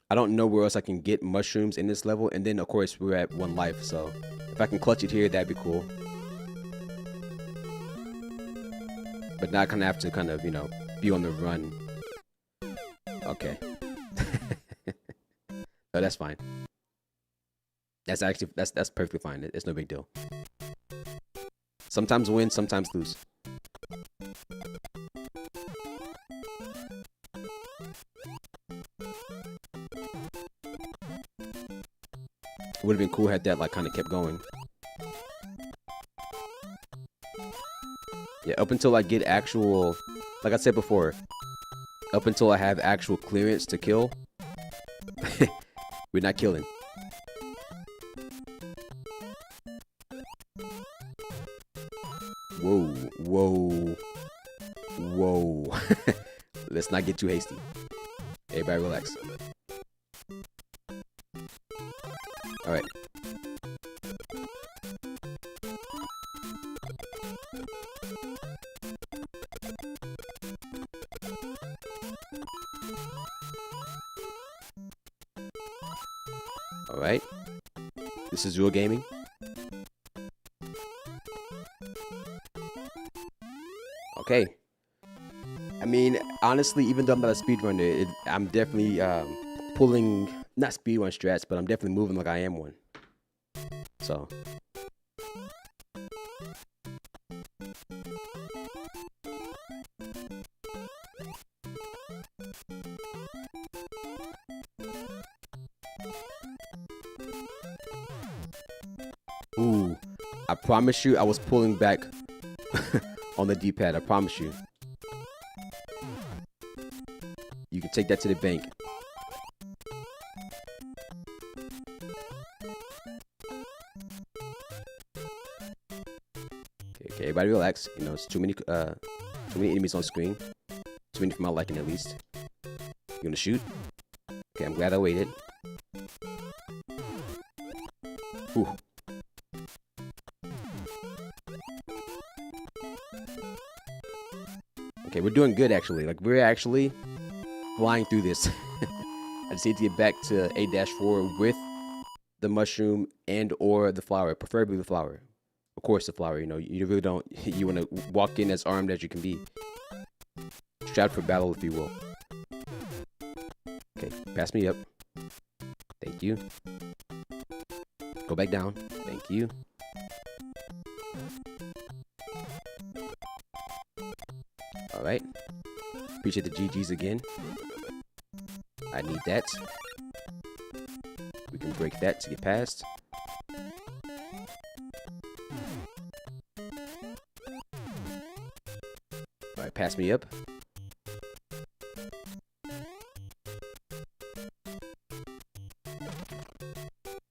I don't know where else I can get mushrooms in this level, and then of course we're at 1 life, so if I can clutch it here, that'd be cool. But now I kind of have to kind of, you know, be on the run. Okay. No, that's fine. That's perfectly fine. It's no big deal. Sometimes win, sometimes lose. It would have been cool had that like kind of kept going. Yeah, up until I get actual, like I said before, up until I have actual clearance to kill, we're not killing. Whoa, whoa, whoa. Let's not get too hasty. Everybody relax. Alright. Alright. This is real gaming. Okay. I mean, honestly, even though I'm not a speedrunner, I'm definitely pulling, not speedrun strats, but I'm definitely moving like I am one. So. Ooh, I promise you I was pulling back on the D-pad, I promise you. You can take that to the bank. Okay, everybody relax. You know, it's too many enemies on screen. Too many for my liking, at least. You gonna shoot? Okay, I'm glad I waited. Whew. Okay, we're doing good actually. Like we're actually flying through this. I just need to get back to 8-4 with the mushroom and or the flower, preferably the flower. Of course, the flower. You know, you really don't. You want to walk in as armed as you can be, strapped for battle, if you will. Okay, pass me up. Thank you. Go back down. Thank you. Alright. Appreciate the GGs again. I need that. We can break that to get past. Alright, pass me up.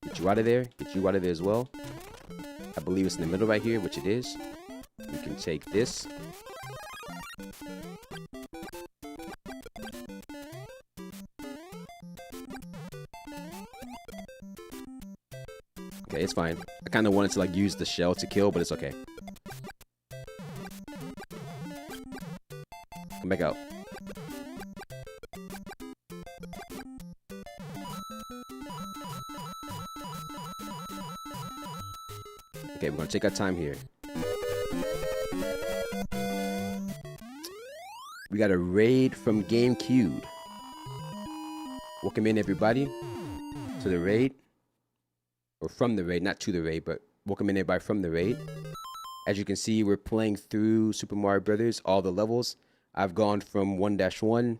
Get you out of there. Get you out of there as well. I believe it's in the middle right here, which it is. We can take this. Okay, it's fine. I kind of wanted to like use the shell to kill, but it's okay. Come back out. Okay, we're gonna take our time here. We got a raid from GameCube. Welcome in everybody to the raid. Or from the raid, not to the raid, but welcome in everybody from the raid. As you can see, we're playing through Super Mario Brothers, all the levels. I've gone from 1-1, 1-2,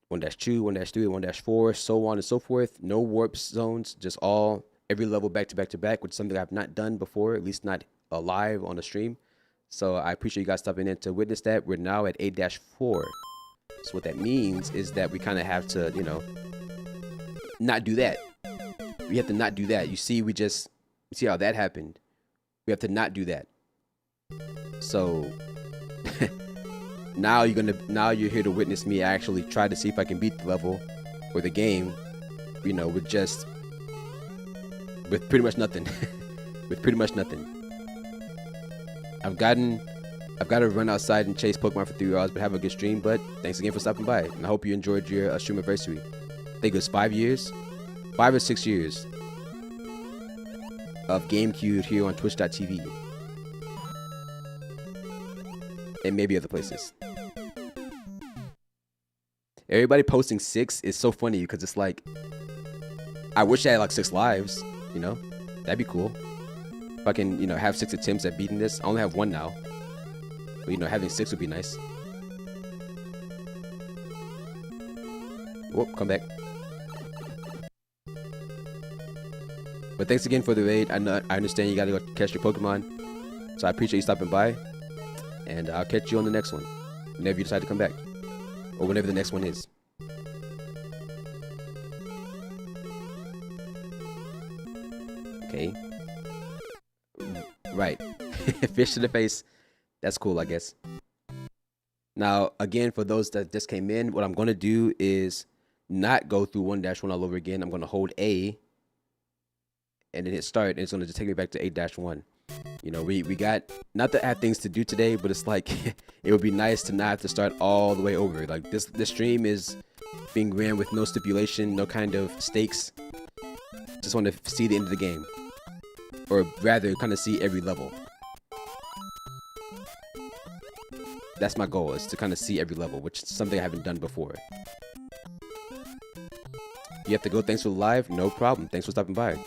1-3, 1-4, so on and so forth. No warp zones, just every level back to back to back, which is something I've not done before, at least not live on the stream. So I appreciate you guys stopping in to witness that. We're now at 8-4. So what that means is that we kind of have to, you know, not do that. We have to not do that. You see, you see how that happened. We have to not do that. So now you're here to witness me actually try to see if I can beat the level or the game, you know, with pretty much nothing. With pretty much nothing. I I've got to run outside and chase Pokemon for 3 hours, but have a good stream. But thanks again for stopping by, and I hope you enjoyed your stream anniversary. I think it was 5 years, 5 or 6 years of GameCube here on Twitch.tv, and maybe other places. Everybody posting 6 is so funny because it's like, I wish I had like 6 lives, you know? That'd be cool. If I can, you know, have 6 attempts at beating this. I only have 1 now. But, you know, having 6 would be nice. Whoop, come back. But thanks again for the raid. I understand you gotta go catch your Pokemon. So I appreciate you stopping by. And I'll catch you on the next one. Whenever you decide to come back. Or whenever the next one is. Okay. Right. Fish to the face. That's cool, I guess. Now, again, for those that just came in, what I'm going to do is not go through 1-1 all over again. I'm going to hold A and then hit start. And it's going to just take me back to 8-1. You know, we got, not that I have things to do today, but it's like, it would be nice to not have to start all the way over. Like, this stream is being ran with no stipulation, no kind of stakes. Just want to see the end of the game. Or rather, kind of see every level. That's my goal, is to kind of see every level, which is something I haven't done before. You have to go, thanks for the live, no problem. Thanks for stopping by.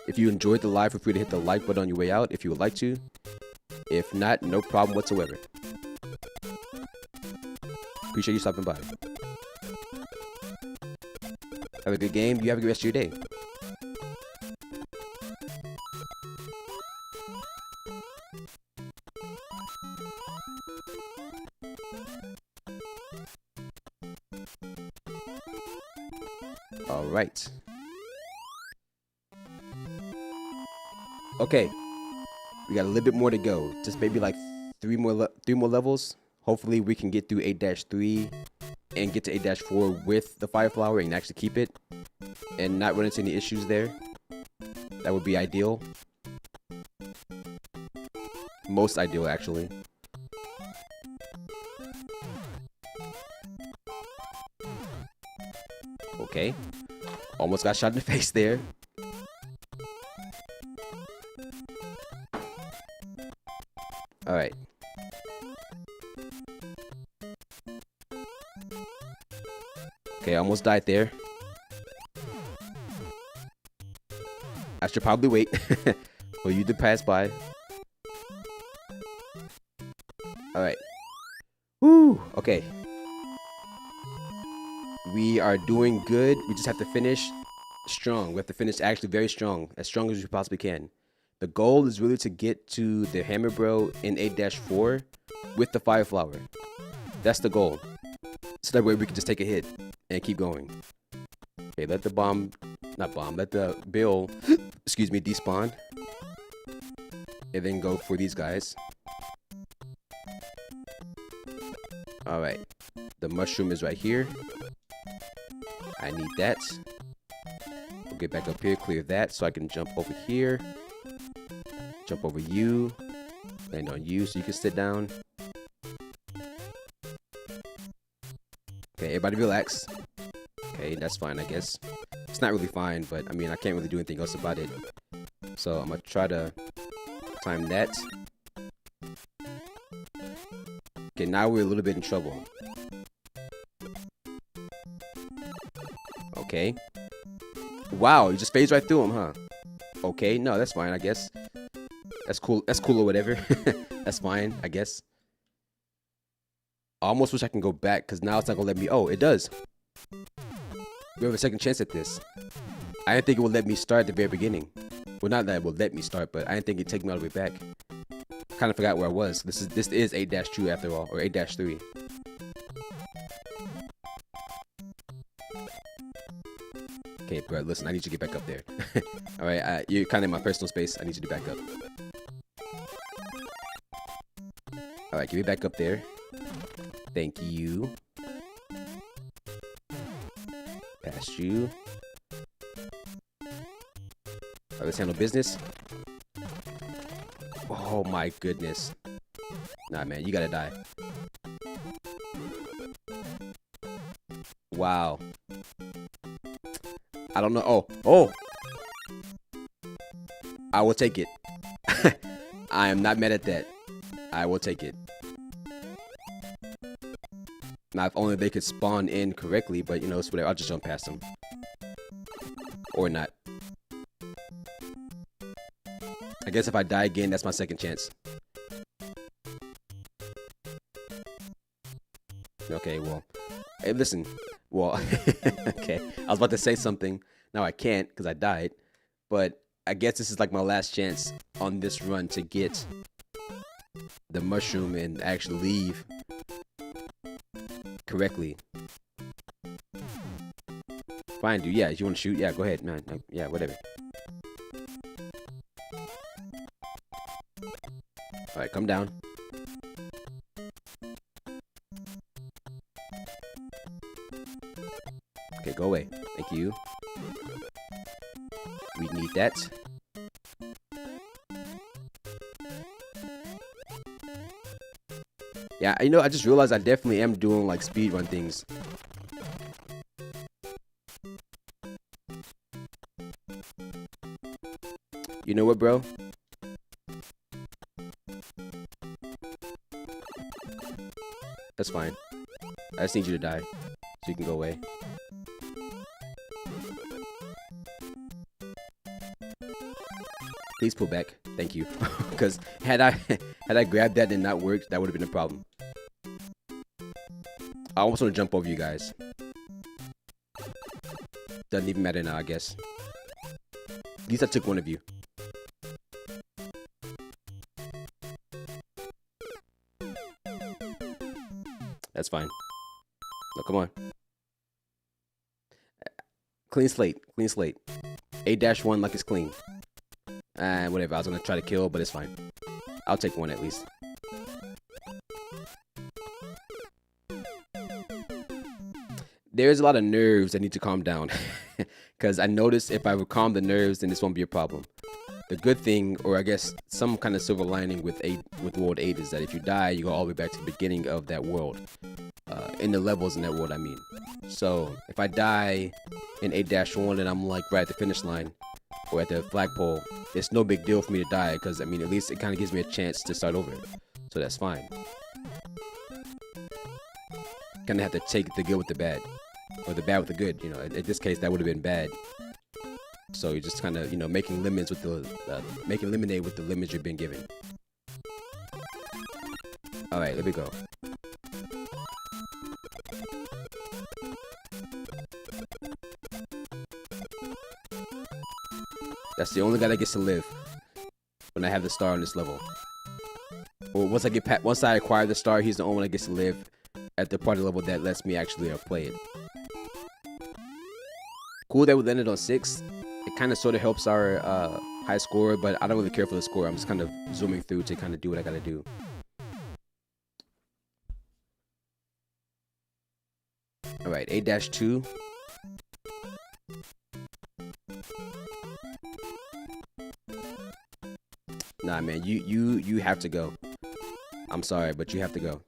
If you enjoyed the live, feel free to hit the like button on your way out if you would like to. If not, no problem whatsoever. Appreciate you stopping by. Have a good game. You have a good rest of your day. All right. Okay, we got a little bit more to go. Just maybe like three more levels. Hopefully we can get through 8-3 and get to 8-4 with the Fire Flower and actually keep it and not run into any issues there. That would be ideal. Most ideal, actually. Okay, almost got shot in the face there. All right. Okay, almost died there. I should probably wait for you to pass by. All right. Woo. Okay. We are doing good. We just have to finish strong. We have to finish actually very strong as we possibly can. The goal is really to get to the Hammer Bro in 8-4 with the Fire Flower. That's the goal. So that way we can just take a hit and keep going. Okay, let the let the Bill, excuse me, despawn. And then go for these guys. Alright. The mushroom is right here. I need that. We'll get back up here, clear that so I can jump over here. Jump over you, land on you so you can sit down. Okay, everybody relax. Okay, that's fine, I guess. It's not really fine, but I mean, I can't really do anything else about it. So I'm gonna try to time that. Okay, now we're a little bit in trouble. Okay. Wow, you just phased right through him, huh? Okay, no, that's fine, I guess. That's cool. That's cool or whatever. That's fine, I guess. I almost wish I can go back because now it's not gonna let me. Oh, it does. We have a second chance at this. I didn't think it would let me start at the very beginning. Well, not that it would let me start, but I didn't think it'd take me all the way back. I kind of forgot where I was. This is 8-2 after all, or 8-3. Okay, bro, listen, I need you to get back up there. All right, you're kind of in my personal space. I need you to back up. All right, get me back up there. Thank you. Past you. All right, let's handle business. Oh, Oh my goodness. Nah, man, you gotta die. Wow. I don't know. Oh. I will take it. I am not mad at that. I will take it. Now, if only they could spawn in correctly, but you know, it's whatever. I'll just jump past them. Or not. I guess if I die again, that's my second chance. Okay, well. Hey, listen. Well, okay. I was about to say something. Now I can't because I died. But I guess this is like my last chance on this run to get the mushroom and actually leave correctly. Fine, dude. Yeah, you want to shoot? Yeah, go ahead, man. Yeah, whatever. Alright, come down. Okay, go away. Thank you. We need that. Yeah, you know, I just realized I definitely am doing like speedrun things. You know what, bro? That's fine. I just need you to die so you can go away. Please pull back. Thank you. Because had I grabbed that and not worked, that would have been a problem. I almost want to jump over you guys. Doesn't even matter now, I guess. At least I took one of you. That's fine. No, come on. Clean slate. Clean slate. 8-1 like it's clean. And whatever, I was gonna try to kill, but it's fine. I'll take one at least. There's a lot of nerves that need to calm down. Because I noticed if I would calm the nerves, then this won't be a problem. The good thing, or I guess some kind of silver lining with World 8 is that if you die, you go all the way back to the beginning of that world. In the levels in that world, I mean. So, if I die in 8-1 and I'm like right at the finish line, or at the flagpole, it's no big deal for me to die, because I mean, at least it kind of gives me a chance to start over. So that's fine. Kind of have to take the good with the bad, or the bad with the good. You know, in this case, that would have been bad. So you're just kind of, you know, making lemons with the making lemonade with the lemons you've been given. All right, let me go. That's the only guy that gets to live when I have the star on this level. Or once I acquire the star, he's the only one that gets to live at the part of the level that lets me actually play it. Cool that we landed on 6. It kind of sort of helps our high score, but I don't really care for the score. I'm just kind of zooming through to kind of do what I gotta do. All right, 8-2. Nah, man, you have to go. I'm sorry, but you have to go.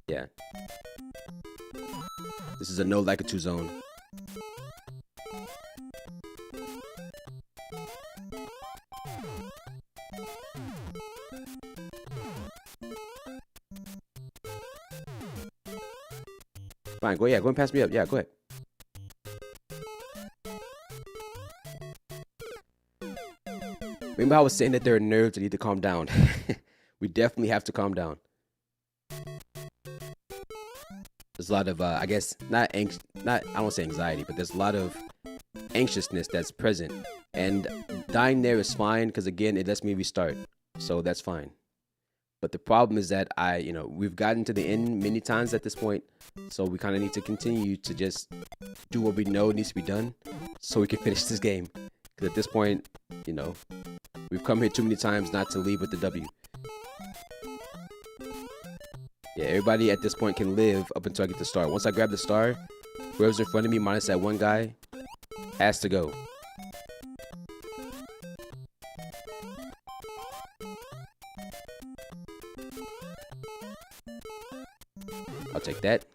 Yeah. This is a no Lakitu zone. Fine, go and pass me up. Yeah, go ahead. Remember how I was saying that there are nerves that need to calm down? We definitely have to calm down. There's a lot of, I guess, I don't say anxiety, but there's a lot of anxiousness that's present. And dying there is fine, because again, it lets me restart. So that's fine. But the problem is that we've gotten to the end many times at this point. So we kind of need to continue to just do what we know needs to be done so we can finish this game. Because at this point, we've come here too many times not to leave with the W. Yeah, everybody at this point can live up until I get the star. Once I grab the star, whoever's in front of me minus that one guy has to go. I'll take that.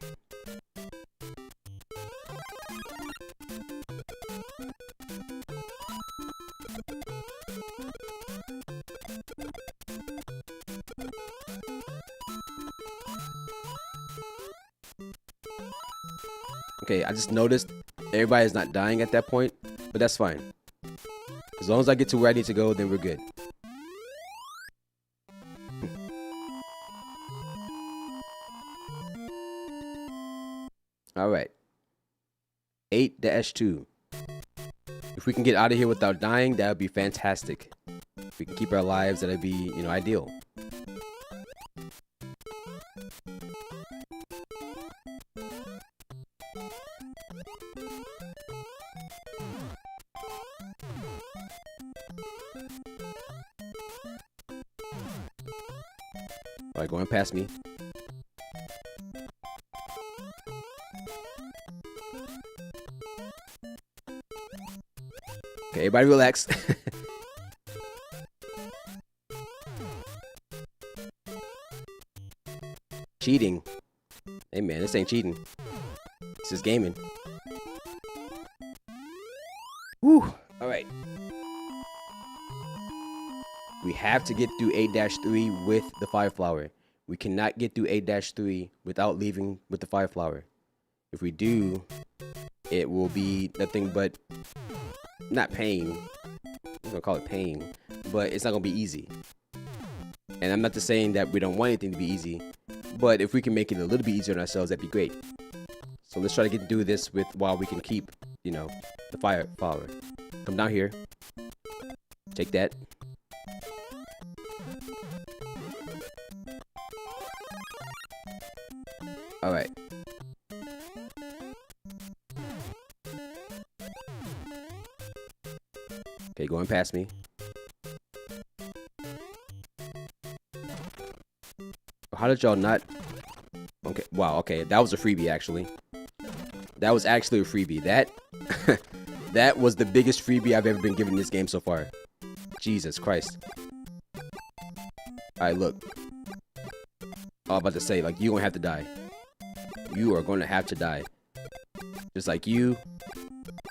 Okay, I just noticed everybody's not dying at that point, but that's fine. As long as I get to where I need to go, then we're good. Alright. 8-2. If we can get out of here without dying, that would be fantastic. If we can keep our lives, that'd be, you know, ideal. Alright, going past me. Okay, everybody relax. Cheating. Hey man, this ain't cheating. This is gaming. Whew. Alright. We have to get through 8-3 with the fire flower. We cannot get through 8-3 without leaving with the fire flower. If we do, it will be nothing but, not pain. I'm gonna call it pain, but it's not gonna be easy. And I'm not just saying that we don't want anything to be easy, but if we can make it a little bit easier on ourselves, that'd be great. So let's try to get through this with while we can keep, you know, the fire flower. Come down here. Take that. Alright. Okay, going past me. How did y'all not? Okay, wow, okay, that was a freebie actually. That was actually a freebie. That was the biggest freebie I've ever been given in this game so far. Jesus Christ. Alright, look. I was about to say, like, you're gonna have to die. You are gonna have to die. Just like you.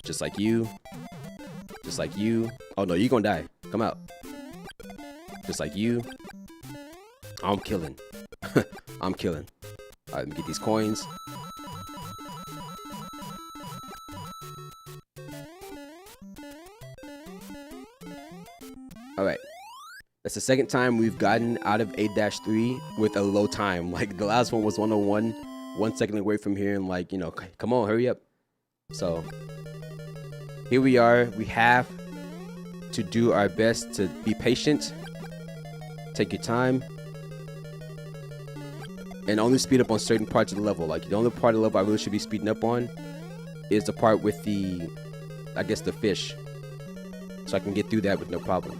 Just like you. Just like you. Oh no, you're gonna die. Come out. Just like you. I'm killing. I'm killing. Alright, let me get these coins. Alright. That's the second time we've gotten out of 8-3 with a low time. Like, the last one was 101. 1 second away from here, and like, you know, come on, hurry up. So, here we are. We have to do our best to be patient. Take your time. And only speed up on certain parts of the level. Like, the only part of the level I really should be speeding up on is the part with the, I guess, the fish. So I can get through that with no problem.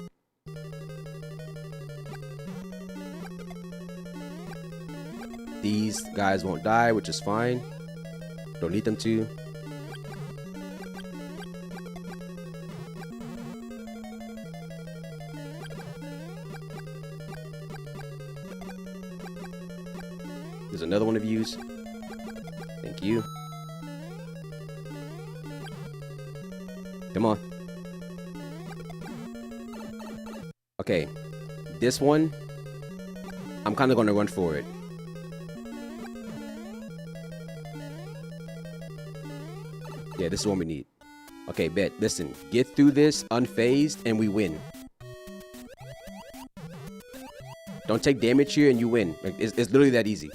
These guys won't die, which is fine. Don't need them to. There's another one of yous. Thank you. Come on. Okay. This one, I'm kind of going to run for it. Yeah, this is what we need. Okay, bet. Listen, get through this unfazed and we win. Don't take damage here and you win. Like, it's literally that easy.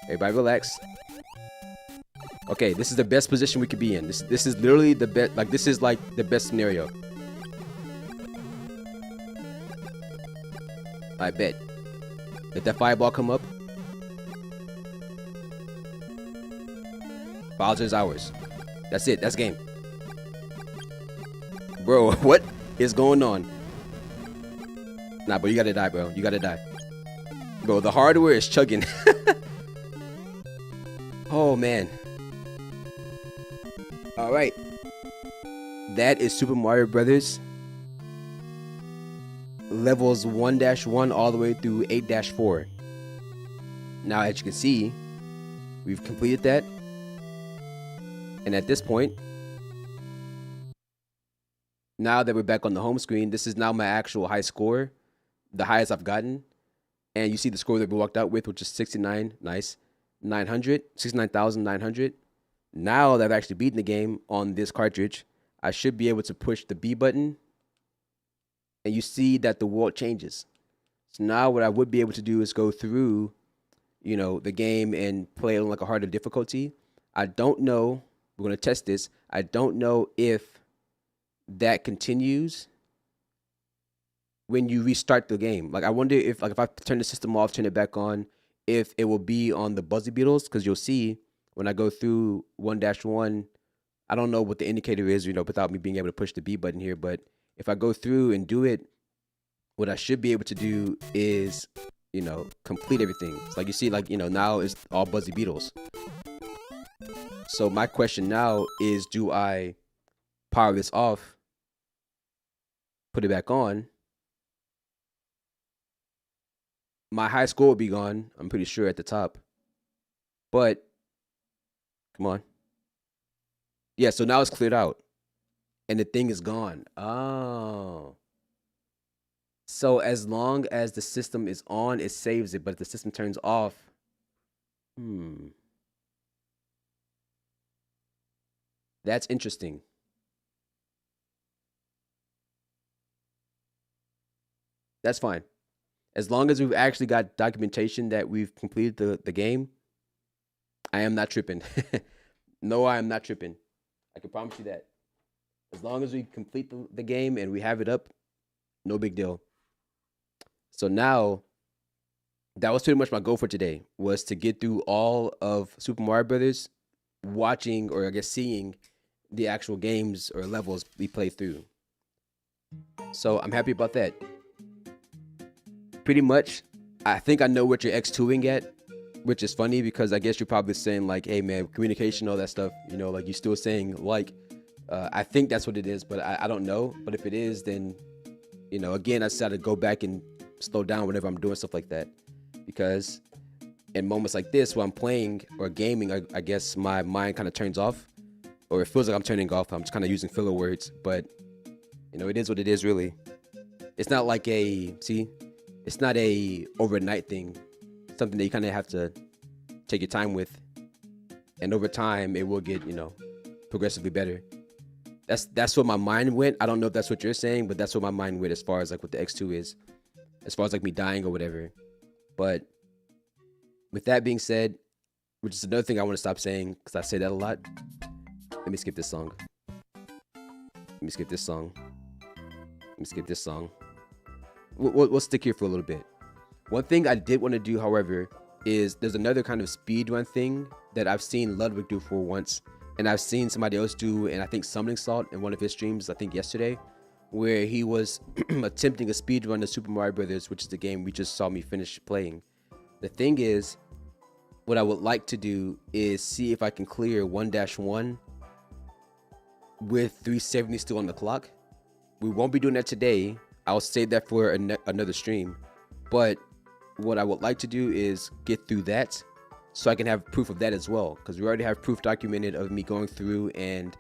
Everybody relax. Okay, this is the best position we could be in. This is literally the best. Like, this is like the best scenario. I bet. Let that fireball come up. Bowser's ours. That's it. That's game. Bro, what is going on? Nah, bro, you gotta die, bro. You gotta die. Bro, the hardware is chugging. Oh, man. Alright. That is Super Mario Brothers. levels 1-1 all the way through 8-4. Now, as you can see, we've completed that. And at this point, now that we're back on the home screen, this is now my actual high score, the highest I've gotten. And you see the score that we walked out with, which is 69, nice, 900, 69,900. Now that I've actually beaten the game on this cartridge, I should be able to push the B button, and you see that the world changes. So now what I would be able to do is go through, the game and play on like a harder difficulty. I don't know. We're going to test this. I don't know if that continues when you restart the game. Like, I wonder if I turn the system off, turn it back on, if it will be on the Buzzy Beetles, because you'll see when I go through 1-1, I don't know what the indicator is, without me being able to push the B button here, but if I go through and do it, what I should be able to do is, complete everything. It's like you see, now it's all Buzzy Beetles. So my question now is, do I power this off, put it back on? My high score will be gone, I'm pretty sure, at the top. But, come on. Yeah, so now it's cleared out. And the thing is gone. Oh. So as long as the system is on, it saves it. But if the system turns off, that's interesting. That's fine. As long as we've actually got documentation that we've completed the game, I am not tripping. No, I am not tripping. I can promise you that. As long as we complete the game and we have it up, no big deal. So now, that was pretty much my goal for today, was to get through all of Super Mario Brothers, watching, or I guess seeing, the actual games or levels we play through. So I'm happy about that. Pretty much, I think I know what you're X2ing at, which is funny because I guess you're probably saying like, hey man, communication, all that stuff, like you're still saying like, I think that's what it is, but I don't know. But if it is, then, again, I decided to go back and slow down whenever I'm doing stuff like that. Because in moments like this, when I'm playing or gaming, I guess my mind kind of turns off. Or it feels like I'm turning off. I'm just kind of using filler words. But, it is what it is, really. It's not like it's not a overnight thing. It's something that you kind of have to take your time with. And over time, it will get, progressively better. That's where my mind went. I don't know if that's what you're saying, but that's where my mind went as far as like what the X2 is. As far as like me dying or whatever. But with that being said, which is another thing I want to stop saying because I say that a lot. Let me skip this song. We'll stick here for a little bit. One thing I did want to do, however, is there's another kind of speedrun thing that I've seen Ludwig do for once. And I've seen somebody else do, and I think Summoning Salt in one of his streams, I think yesterday, where he was attempting a speedrun of Super Mario Brothers, which is the game we just saw me finish playing. The thing is, what I would like to do is see if I can clear 1-1 with 370 still on the clock. We won't be doing that today. I'll save that for another stream. But what I would like to do is get through that so I can have proof of that as well. Because we already have proof documented of me going through and,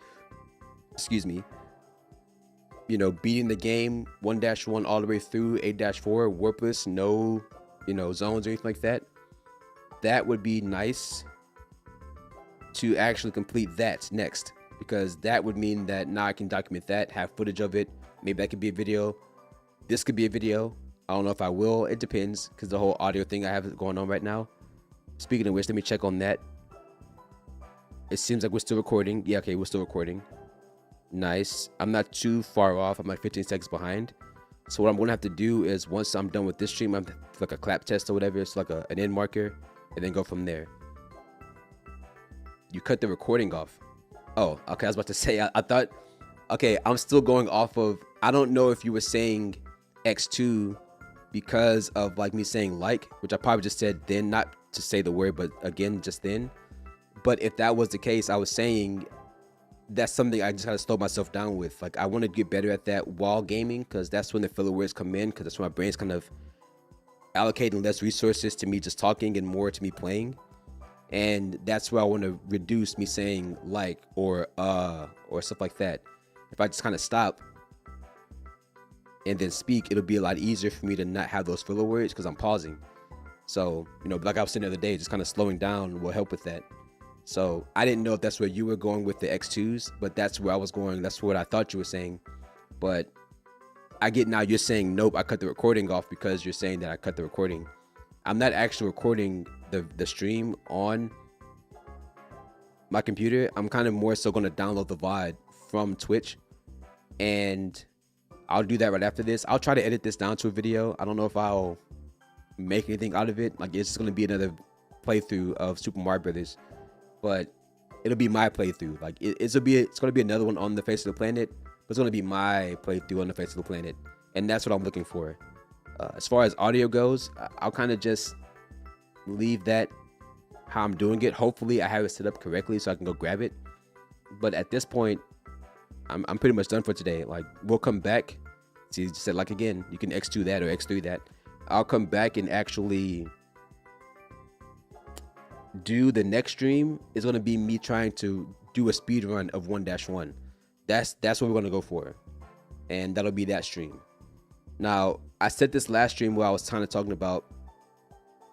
beating the game 1-1 all the way through 8-4, warpless, no, zones or anything like that. That would be nice to actually complete that next. Because that would mean that now I can document that, have footage of it. Maybe that could be a video. This could be a video. I don't know if I will. It depends, because the whole audio thing I have going on right now. Speaking of which, let me check on that. It seems like we're still recording. Yeah, okay, we're still recording. Nice. I'm not too far off. I'm like 15 seconds behind. So what I'm going to have to do is once I'm done with this stream, I'm like a clap test or whatever. It's like an end marker, and then go from there. You cut the recording off. Oh, okay. I was about to say, I thought, okay, I'm still going off of, I don't know if you were saying X2 because of like me saying like, which I probably just said then, not to say the word, but again, just then. But if that was the case, I was saying that's something I just gotta slow myself down with. Like I want to get better at that while gaming, because that's when the filler words come in, because that's when my brain's kind of allocating less resources to me just talking and more to me playing. And that's where I want to reduce me saying like or stuff like that. If I just kind of stop and then speak, it'll be a lot easier for me to not have those filler words because I'm pausing. So, you know, like I was saying the other day, just kind of slowing down will help with that. So I didn't know if that's where you were going with the X2s, but that's where I was going. That's what I thought you were saying. But I get now you're saying, nope, I cut the recording off because you're saying that I cut the recording. I'm not actually recording the stream on my computer. I'm kind of more so going to download the VOD from Twitch, and I'll do that right after this. I'll try to edit this down to a video. I don't know if I'll make anything out of it. Like it's just going to be another playthrough of Super Mario Brothers, but it'll be my playthrough. Like it's going to be another one on the face of the planet, but it's going to be my playthrough on the face of the planet, and that's what I'm looking for. As far as audio goes, I'll kind of just leave that how I'm doing it. Hopefully I have it set up correctly so I can go grab it. But at this point, I'm pretty much done for today. Like we'll come back. See, you just said like again, you can X2 that or X3 that. I'll come back and actually do the next stream. Is going to be me trying to do a speed run of 1-1. That's what we're going to go for, and that'll be that stream. Now I said this last stream where I was kind of talking about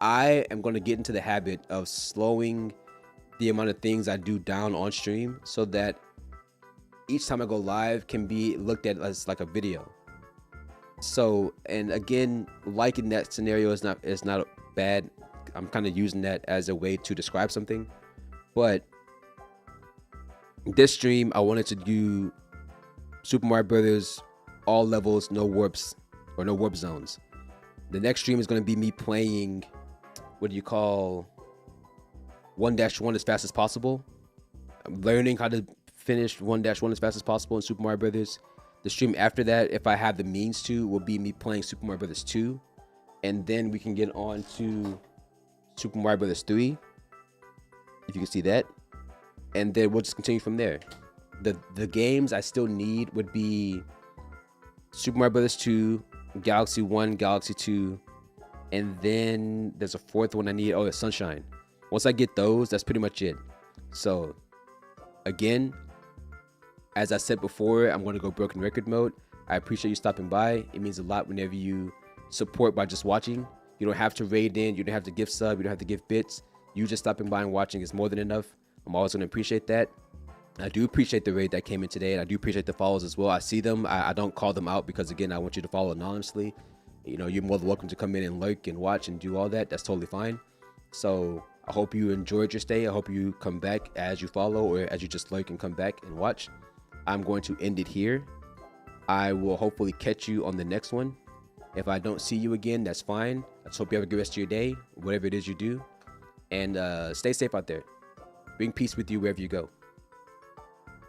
I am going to get into the habit of slowing the amount of things I do down on stream so that each time I go live can be looked at as like a video. So, and again, like in that scenario is not bad. I'm kind of using that as a way to describe something. But this stream, I wanted to do Super Mario Brothers, all levels, no warps or no warp zones. The next stream is going to be me playing, what do you call, 1-1 as fast as possible. I'm learning how to finish 1-1 as fast as possible in Super Mario Brothers. The stream after that, if I have the means to, will be me playing Super Mario Brothers 2, and then we can get on to Super Mario Brothers 3, if you can see that, and then we'll just continue from there. The games I still need would be Super Mario Brothers 2, Galaxy 1, Galaxy 2, and then there's a fourth one I need. Oh, it's Sunshine. Once I get those, that's pretty much it. So again, as I said before, I'm going to go broken record mode. I appreciate you stopping by. It means a lot whenever you support by just watching. You don't have to raid in, you don't have to give sub, you don't have to give bits. You just stopping by and watching is more than enough. I'm always going to appreciate that. I do appreciate the raid that came in today, and I do appreciate the follows as well. I see them. I don't call them out because, again, I want you to follow anonymously. You know, you're more than welcome to come in and lurk and watch and do all that. That's totally fine. So I hope you enjoyed your stay. I hope you come back as you follow or as you just lurk and come back and watch. I'm going to end it here. I will hopefully catch you on the next one. If I don't see you again, that's fine. I just hope you have a good rest of your day, whatever it is you do. And stay safe out there. Bring peace with you wherever you go.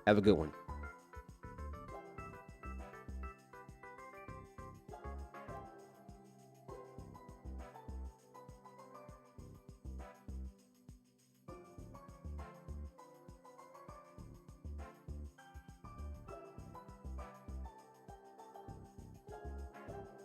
Have a good one.